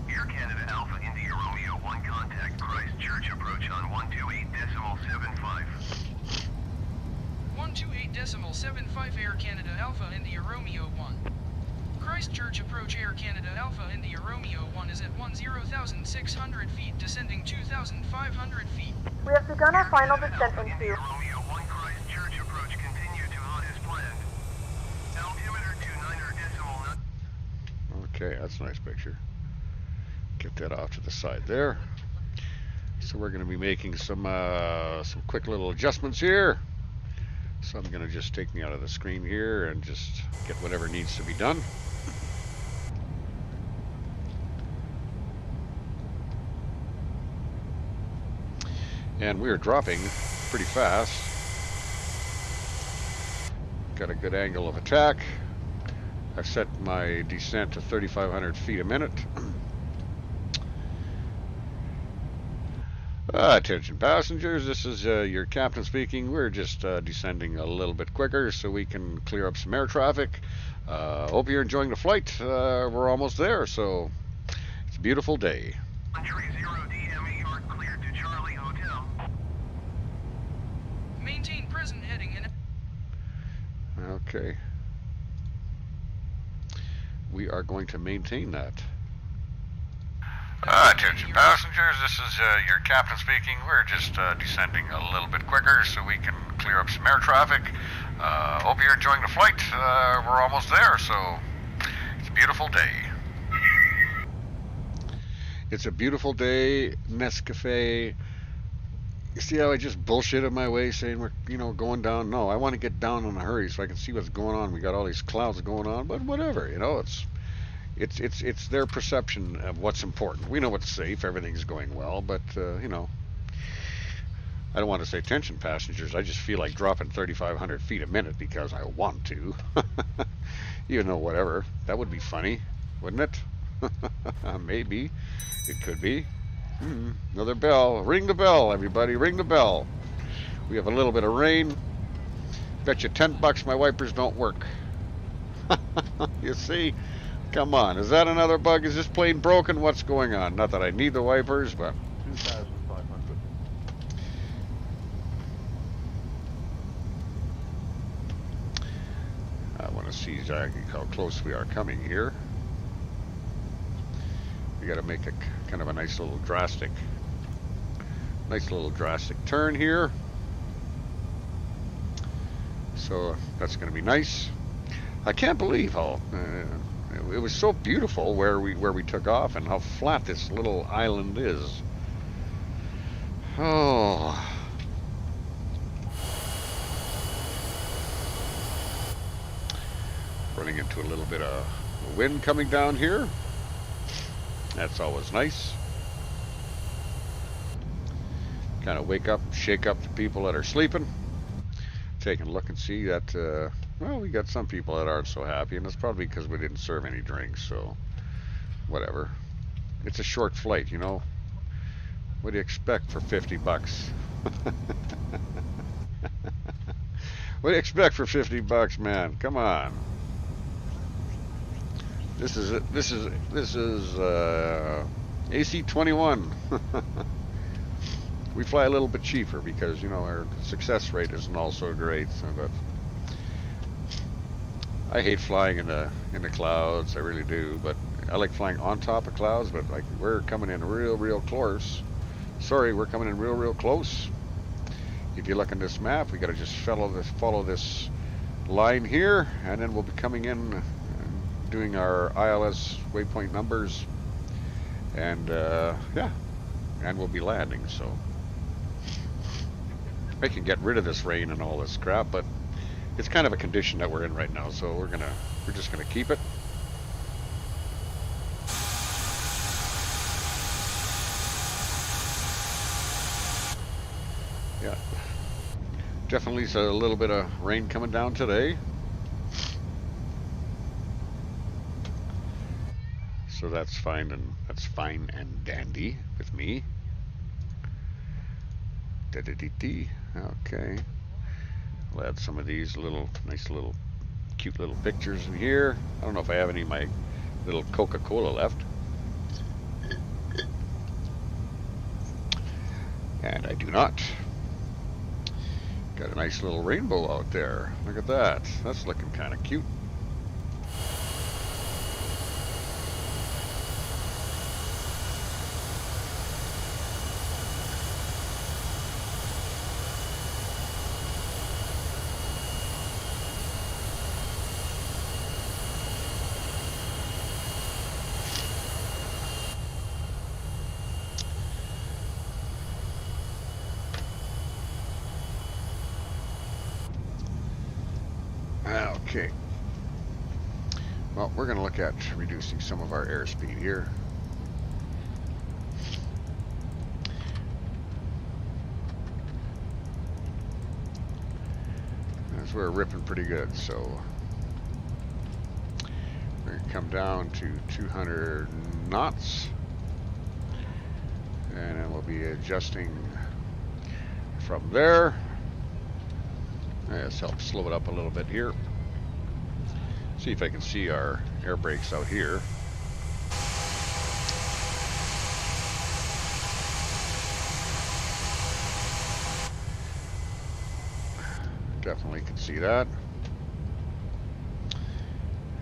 Air Canada Alpha India Romeo 1, contact Christchurch, approach on 128.75. 128.75 Air Canada Alpha India Romeo 1. Christchurch approach. Air Canada Alpha India Romeo 1 is at 10,600 feet, descending 2,500 feet. We have begun our final descent into... India Romeo 1, Christchurch approach, continue to hot as planned. Altimeter to 9.9. Okay, that's a nice picture. Get that off to the side there. So we're going to be making some quick little adjustments here. So I'm going to just take me out of the screen here and just get whatever needs to be done. And we're dropping pretty fast. Got a good angle of attack. I've set my descent to 3,500 feet a minute. Attention passengers, this is your captain speaking. We're just descending a little bit quicker so we can clear up some air traffic. Hope you're enjoying the flight. We're almost there, so it's a beautiful day. 130 DME, you're cleared to Charlie Hotel. Maintain present heading and... Okay. We are going to maintain that. Attention passengers. passengers, this is your captain speaking. We're just descending a little bit quicker so we can clear up some air traffic. Hope you're enjoying the flight. We're almost there, so it's a beautiful day. It's a beautiful day, Nescafe. You see how I just bullshitted my way saying we're, going down? No, I want to get down in a hurry so I can see what's going on. We got all these clouds going on, but whatever, it's their perception of what's important. We know what's safe, everything's going well, but I don't want to say attention passengers. I just feel like dropping 3,500 feet a minute because I want to. Whatever. That would be funny, wouldn't it? Maybe. It could be. Another bell. Ring the bell, everybody. Ring the bell. We have a little bit of rain. Bet you $10 my wipers don't work. You see? Come on. Is that another bug? Is this plane broken? What's going on? Not that I need the wipers, but 2,500. I want to see exactly how close we are coming here. We got to make a kind of a nice little drastic turn here. So that's going to be nice. I can't believe how it was so beautiful where we took off and how flat this little island is. Oh. Running into a little bit of wind coming down here. That's always nice. Kind of wake up, shake up the people that are sleeping. Take a look and see that, well, we got some people that aren't so happy, and it's probably because we didn't serve any drinks, so whatever. It's a short flight, What do you expect for $50? What do you expect for $50, man? Come on. This is AC-21. We fly a little bit cheaper because our success rate isn't all so great. But I hate flying in the clouds. I really do. But I like flying on top of clouds. But like we're coming in real close. Sorry, we're coming in real close. If you look in this map, we got to just follow this line here, and then we'll be coming in. Doing our ILS waypoint numbers, and yeah, and we'll be landing. So I can get rid of this rain and all this crap, but it's kind of a condition that we're in right now. So we're just gonna keep it. Yeah, definitely a little bit of rain coming down today. So that's fine and dandy with me. Okay. We'll add some of these nice little cute little pictures in here. I don't know if I have any of my little Coca-Cola left. And I do not. Got a nice little rainbow out there. Look at that. That's looking kind of cute. Okay. Well, we're going to look at reducing some of our airspeed here. As we're ripping pretty good, so we're going to come down to 200 knots, and then we'll be adjusting from there. This helps slow it up a little bit here. See if I can see our air brakes out here. Definitely can see that.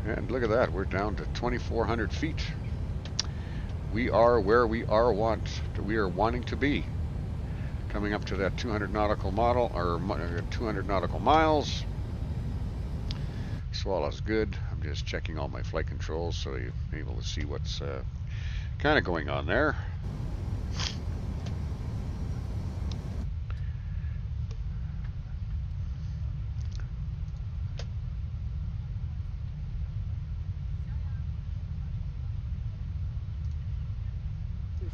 And look at that, we're down to 2,400 feet. we are where we are wanting to be. Coming up to that 200 nautical model, or 200 nautical miles. Swallow's good. I'm just checking all my flight controls so you're able to see what's kind of going on there.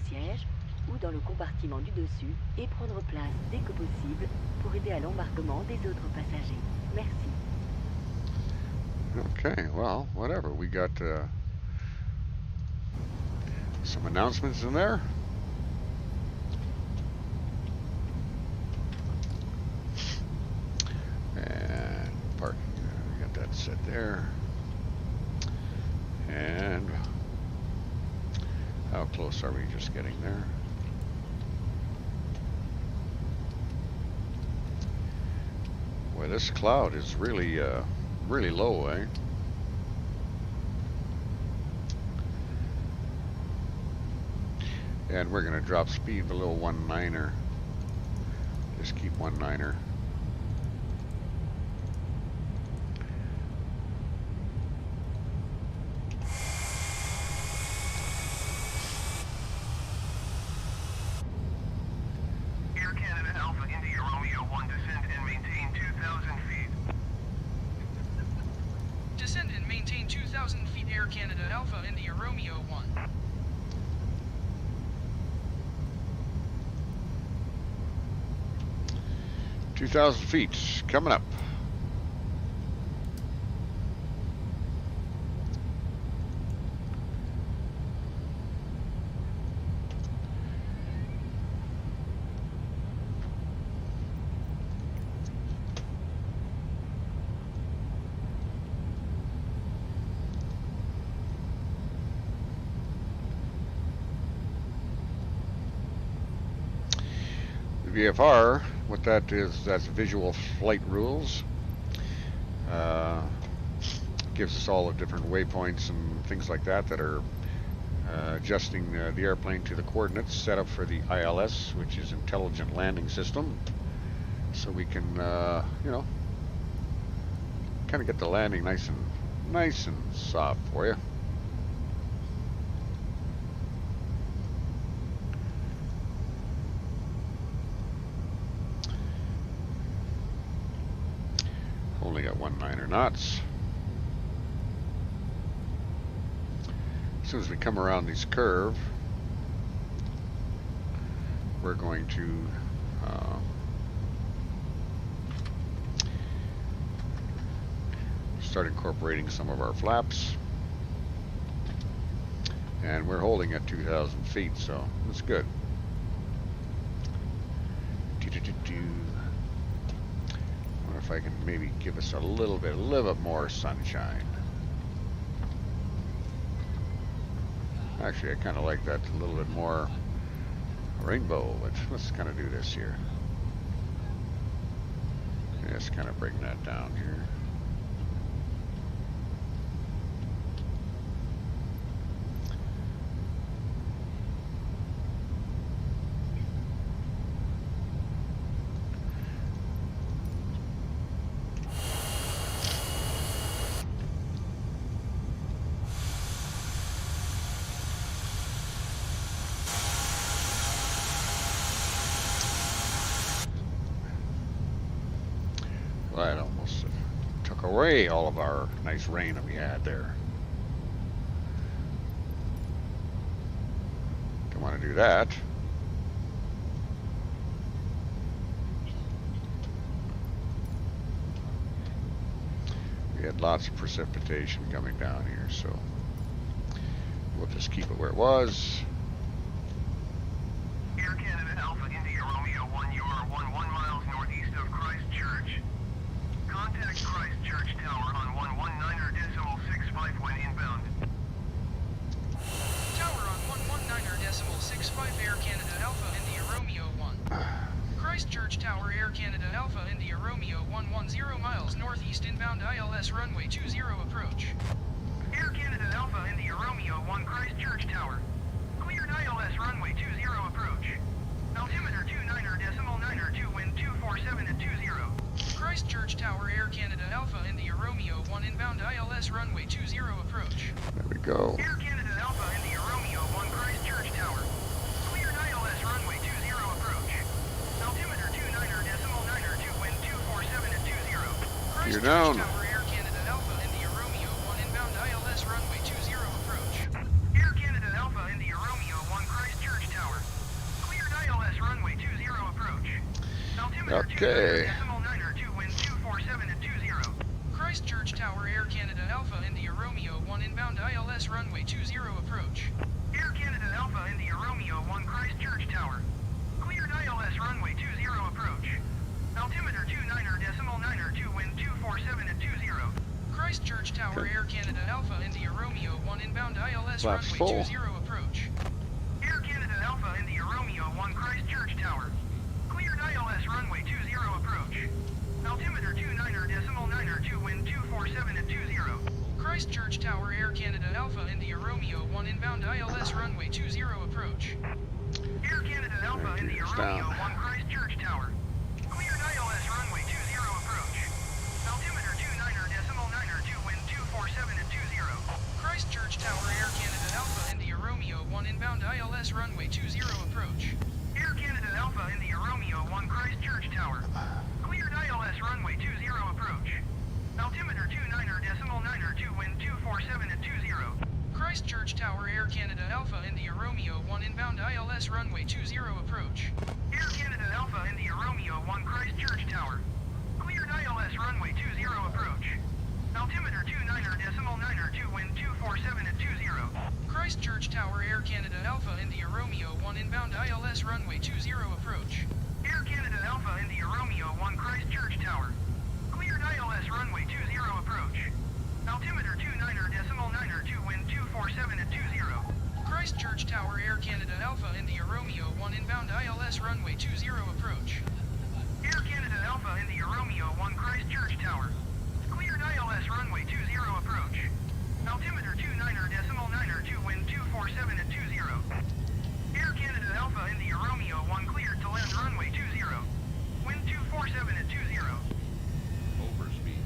Siège ou dans le compartiment du dessus et prendre place dès que possible pour aider à l'embarquement des autres passagers. Merci. Okay, well, whatever. We got some announcements in there. And parking, we got that set there. And how close are we just getting there? Boy, this cloud is really really low, eh? And we're gonna drop speed below 19er. Just keep 19er. Air Canada Alpha India Romeo 1, descend and maintain 2,000 feet. Descend and maintain 2,000 feet. Air Canada Alpha India Romeo 1. 2,000 feet coming up. VFR, what that is, that's visual flight rules. Gives us all the different waypoints and things like that that are adjusting the airplane to the coordinates set up for the ILS, which is Intelligent Landing System. So we can, you know, kind of get the landing nice and soft for you. Only got 19er knots. As soon as we come around this curve, we're going to start incorporating some of our flaps. And we're holding at 2,000 feet, so that's good. If I can maybe give us a little bit more sunshine. Actually, I kind of like that a little bit more rainbow, but let's kind of do this here. Just kind of bring that down here. That almost took away all of our nice rain that we had there. Don't want to do that. We had lots of precipitation coming down here, so we'll just keep it where it was. Air Canada Alpha India Romeo 1, you are 1 miles northeast of Christchurch. Contact Christchurch Tower on 119.65 when inbound. Tower on 119.65 Air Canada Alpha India Romeo 1. Christchurch Tower Air Canada Alpha India Romeo 110 miles northeast inbound ILS runway 20 approach. Air Canada Alpha India Romeo 1 Christchurch Tower. Clear ILS runway 20 approach. Altimeter 29.902, wind 247 at 20. Christchurch Tower Air Canada Alpha India Romeo 1 inbound ILS runway 20 approach. There we go. Air Canada Alpha India Romeo 1 Christchurch Tower. Cleared ILS runway 20 approach. Altimeter 29.902, wind 247 at 20. You're down. Christchurch Tower Air Canada Alpha India Romeo 1 inbound ILS runway 20 approach. Air Canada Alpha India Romeo 1 Christchurch Tower. Cleared ILS runway 20 approach. Altimeter Okay. 29.902, wind 247 at 20. Christchurch Tower Air Canada Alpha India Romeo 1 inbound ILS runway 20 approach. Air Canada Alpha India Romeo 1 Christchurch Tower. Cleared ILS runway 20 approach. Altimeter 29.902, wind 247 at 20. Christchurch Tower Air Canada Alpha India Romeo 1 inbound ILS Flaps runway full. 20 approach. Air Canada Alpha India Romeo 1 Christchurch Tower. Cleared ILS runway 20 approach. Altimeter 29.902, wind 247 at 20. Christchurch Tower Air Canada Alpha India Romeo 1 inbound ILS runway 20 approach. Air Canada Alpha India Romeo 1 Christchurch Tower. Cleared ILS runway 20 approach. Altimeter 29.902, wind 247 at 20. Christchurch Tower Air Canada Alpha India Romeo 1 inbound ILS runway 20 approach. Air Canada Alpha India Romeo 1 Christchurch Tower. Cleared ILS runway 20 approach. Altimeter 29.902, wind 247 at 20. Christchurch Tower Air Canada Alpha India Romeo 1 inbound ILS runway 20 approach. Air Canada Alpha India Romeo 1 Christchurch Tower. Cleared ILS runway 20 approach. Altimeter 29.902, wind 247 at 20. Christchurch Tower Air Canada Alpha India Romeo 1 inbound ILS runway 20 approach. Air Canada Alpha India Romeo 1 Christchurch Tower. Cleared ILS runway 20 approach. Altimeter 29.902, wind 247 at 20. Christchurch Tower Air Canada Alpha India Romeo 1 inbound ILS runway 20 approach. Air Canada Alpha India Romeo 1 Christchurch Tower. Cleared ILS runway 20 approach. Altimeter 29.902, wind 247 at 20. Air Canada Alpha India Romeo 1 cleared to land runway 20. Wind 247 at 20. Overspeed.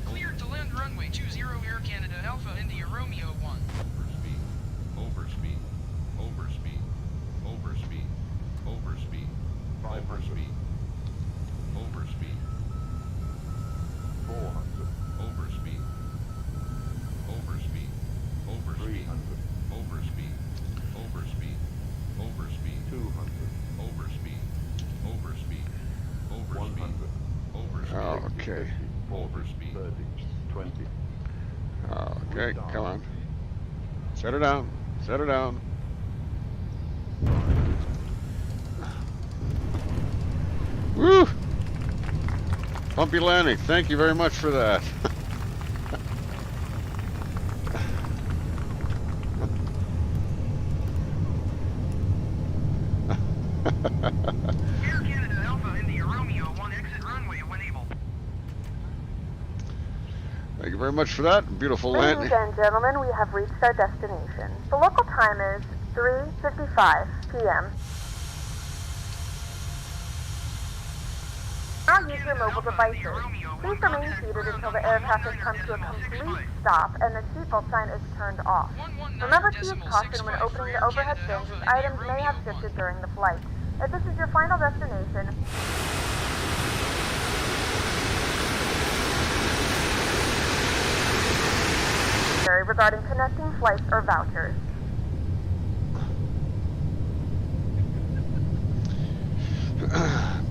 Cleared to land runway 20 Air Canada Alpha India Romeo 1. Overspeed. Overspeed. Overspeed. Overspeed. Overspeed. Overspeed. Overspeed. 400. Overspeed. Overspeed. Overspeed. 300. Overspeed. Overspeed. Overspeed. 200. Overspeed. Overspeed. Overspeed. 100. Overspeed. Okay. Overspeed. 30. 20. Okay, come on. Set her down. Set her down. Woo! Bumpy landing. Thank you very much for that. Air Canada Alpha India Romeo 1 exit runway when able. Thank you very much for that. Beautiful Ladies landing. and gentlemen, we have reached our destination. The local time is 3:55 p.m. Now use your mobile devices. Please remain seated until the aircraft has come to a complete stop and the seatbelt sign is turned off. Remember to use caution when opening the overhead bins as items may have shifted during the flight. If this is your final destination, regarding connecting flights or vouchers.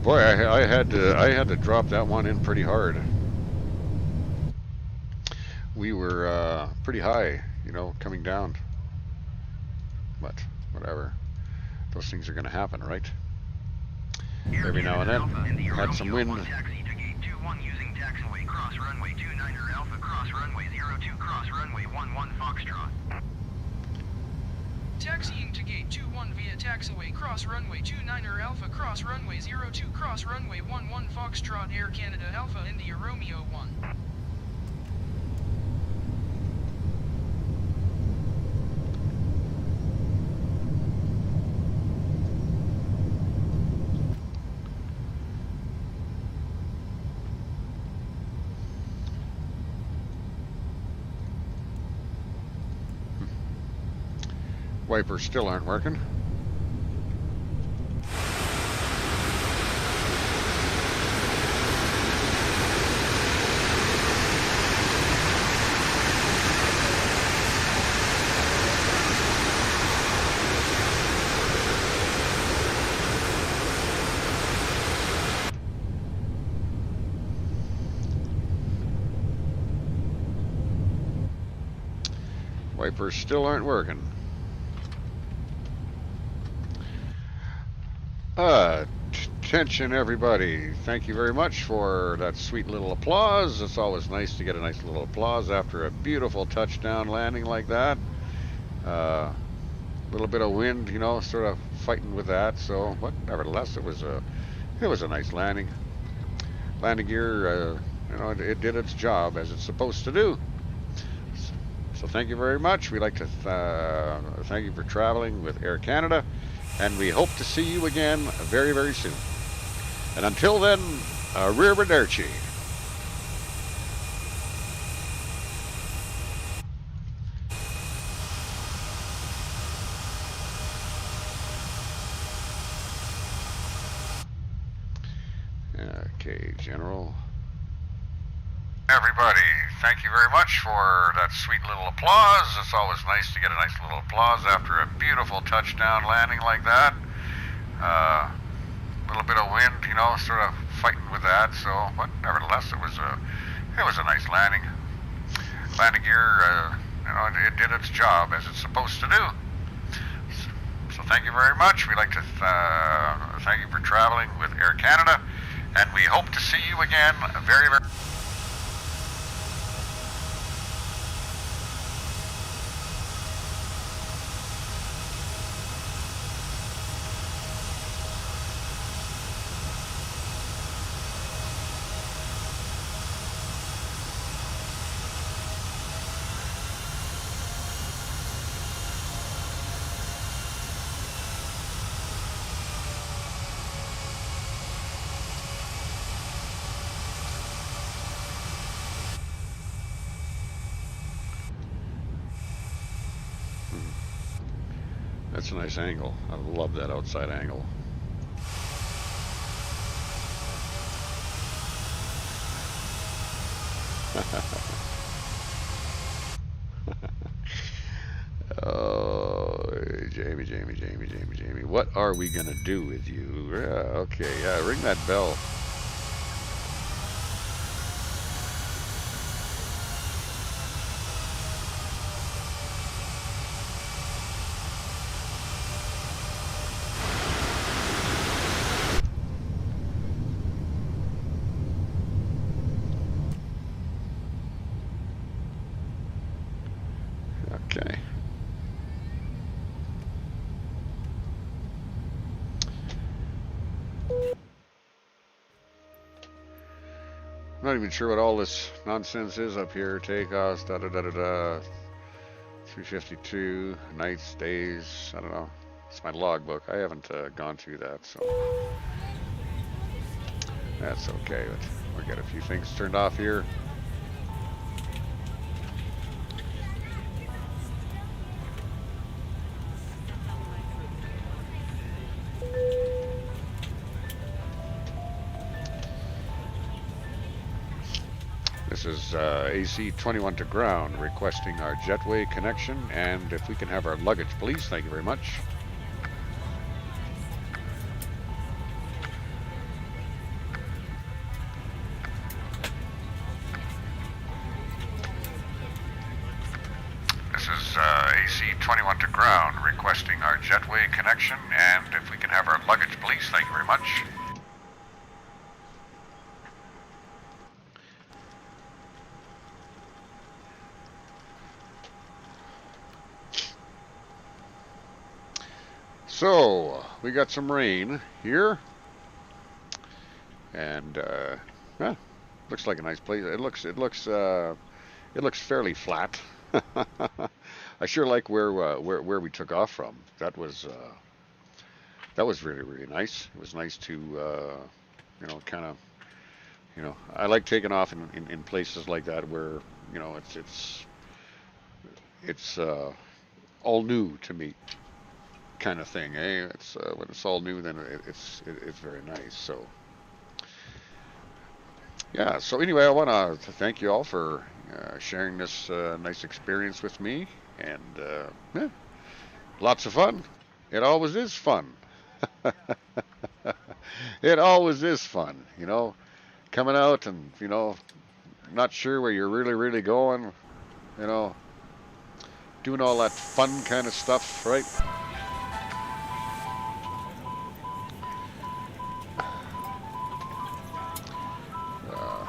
Boy, I had to drop that one in pretty hard. We were pretty high, you know, coming down. But whatever, those things are going to happen, right? Every now and then, had some wind. Taxi to gate 21 using taxiway cross runway 29er Alpha cross runway 02 cross runway 11 Foxtrot. Taxiing to gate 21 via taxiway cross runway 29er Alpha cross runway 02 cross runway 11 Foxtrot Air Canada Alpha India Romeo 1. Wipers still aren't working. Wipers still aren't working. Attention everybody. Thank you very much for that sweet little applause. It's always nice to get a nice little applause after a beautiful touchdown landing like that. A little bit of wind, you know, sort of fighting with that. So, but nevertheless, it was a nice landing. Landing gear, you know, it did its job as it's supposed to do. So thank you very much. We'd like to thank you for traveling with Air Canada, and we hope to see you again very, very soon. And until then, arrivederci. Okay, General. Everybody, thank you very much for that sweet little applause. It's always nice to get a nice little applause after a beautiful touchdown landing like that. A little bit of wind, you know, sort of fighting with that. So, but nevertheless, it was a nice landing. Landing gear, you know, it did its job as it's supposed to do. So thank you very much. We'd like to thank you for traveling with Air Canada, and we hope to see you again very, very. That's a nice angle. I love that outside angle. Oh, Jamie. What are we gonna do with you? Yeah, okay, yeah, ring that bell. Okay. I'm not even sure what all this nonsense is up here. Takeoffs, da da da da da. 352, nights, days, I don't know. It's my logbook. I haven't gone through that, so that's okay. But we'll get a few things turned off here. This is AC 21 to ground, requesting our jetway connection, and if we can have our luggage, please. Thank you very much. This is AC 21 to ground, requesting our jetway connection, and if we can have our luggage, please. Thank you very much. So we got some rain here, and looks like a nice place. It looks fairly flat. I sure like where we took off from. That was really, really nice. It was nice to you know, kind of, you know, I like taking off in places like that where, you know, it's all new to me, kind of thing. Eh? It's when it's all new, then it's very nice. So yeah. So anyway, I want to thank you all for sharing this nice experience with me, and yeah, lots of fun. It always is fun. It always is fun, coming out and, not sure where you're really going, you know, doing all that fun kind of stuff, right? Uh,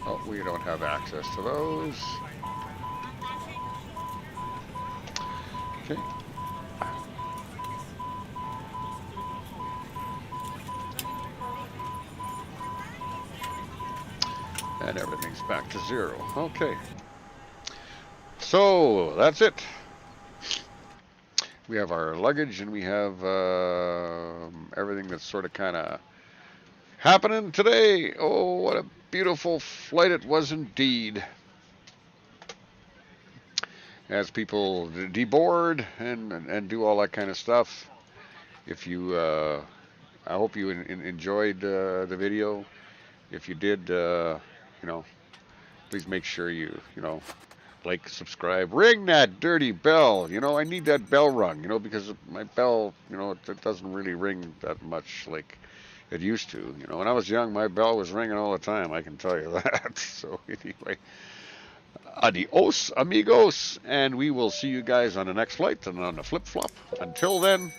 oh, we don't have access to those. Okay. And everything's back to 0. Okay. So, that's it. We have our luggage and we have everything that's sort of kind of happening today. Oh, what a beautiful flight it was indeed. As people deboard and do all that kind of stuff. If you, I hope you enjoyed the video. If you did, please make sure you like, subscribe, ring that dirty bell. I need that bell rung, because my bell, it doesn't really ring that much like it used to. When I was young, my bell was ringing all the time, I can tell you that. So anyway, adios, amigos, and we will see you guys on the next flight and on the flip-flop. Until then,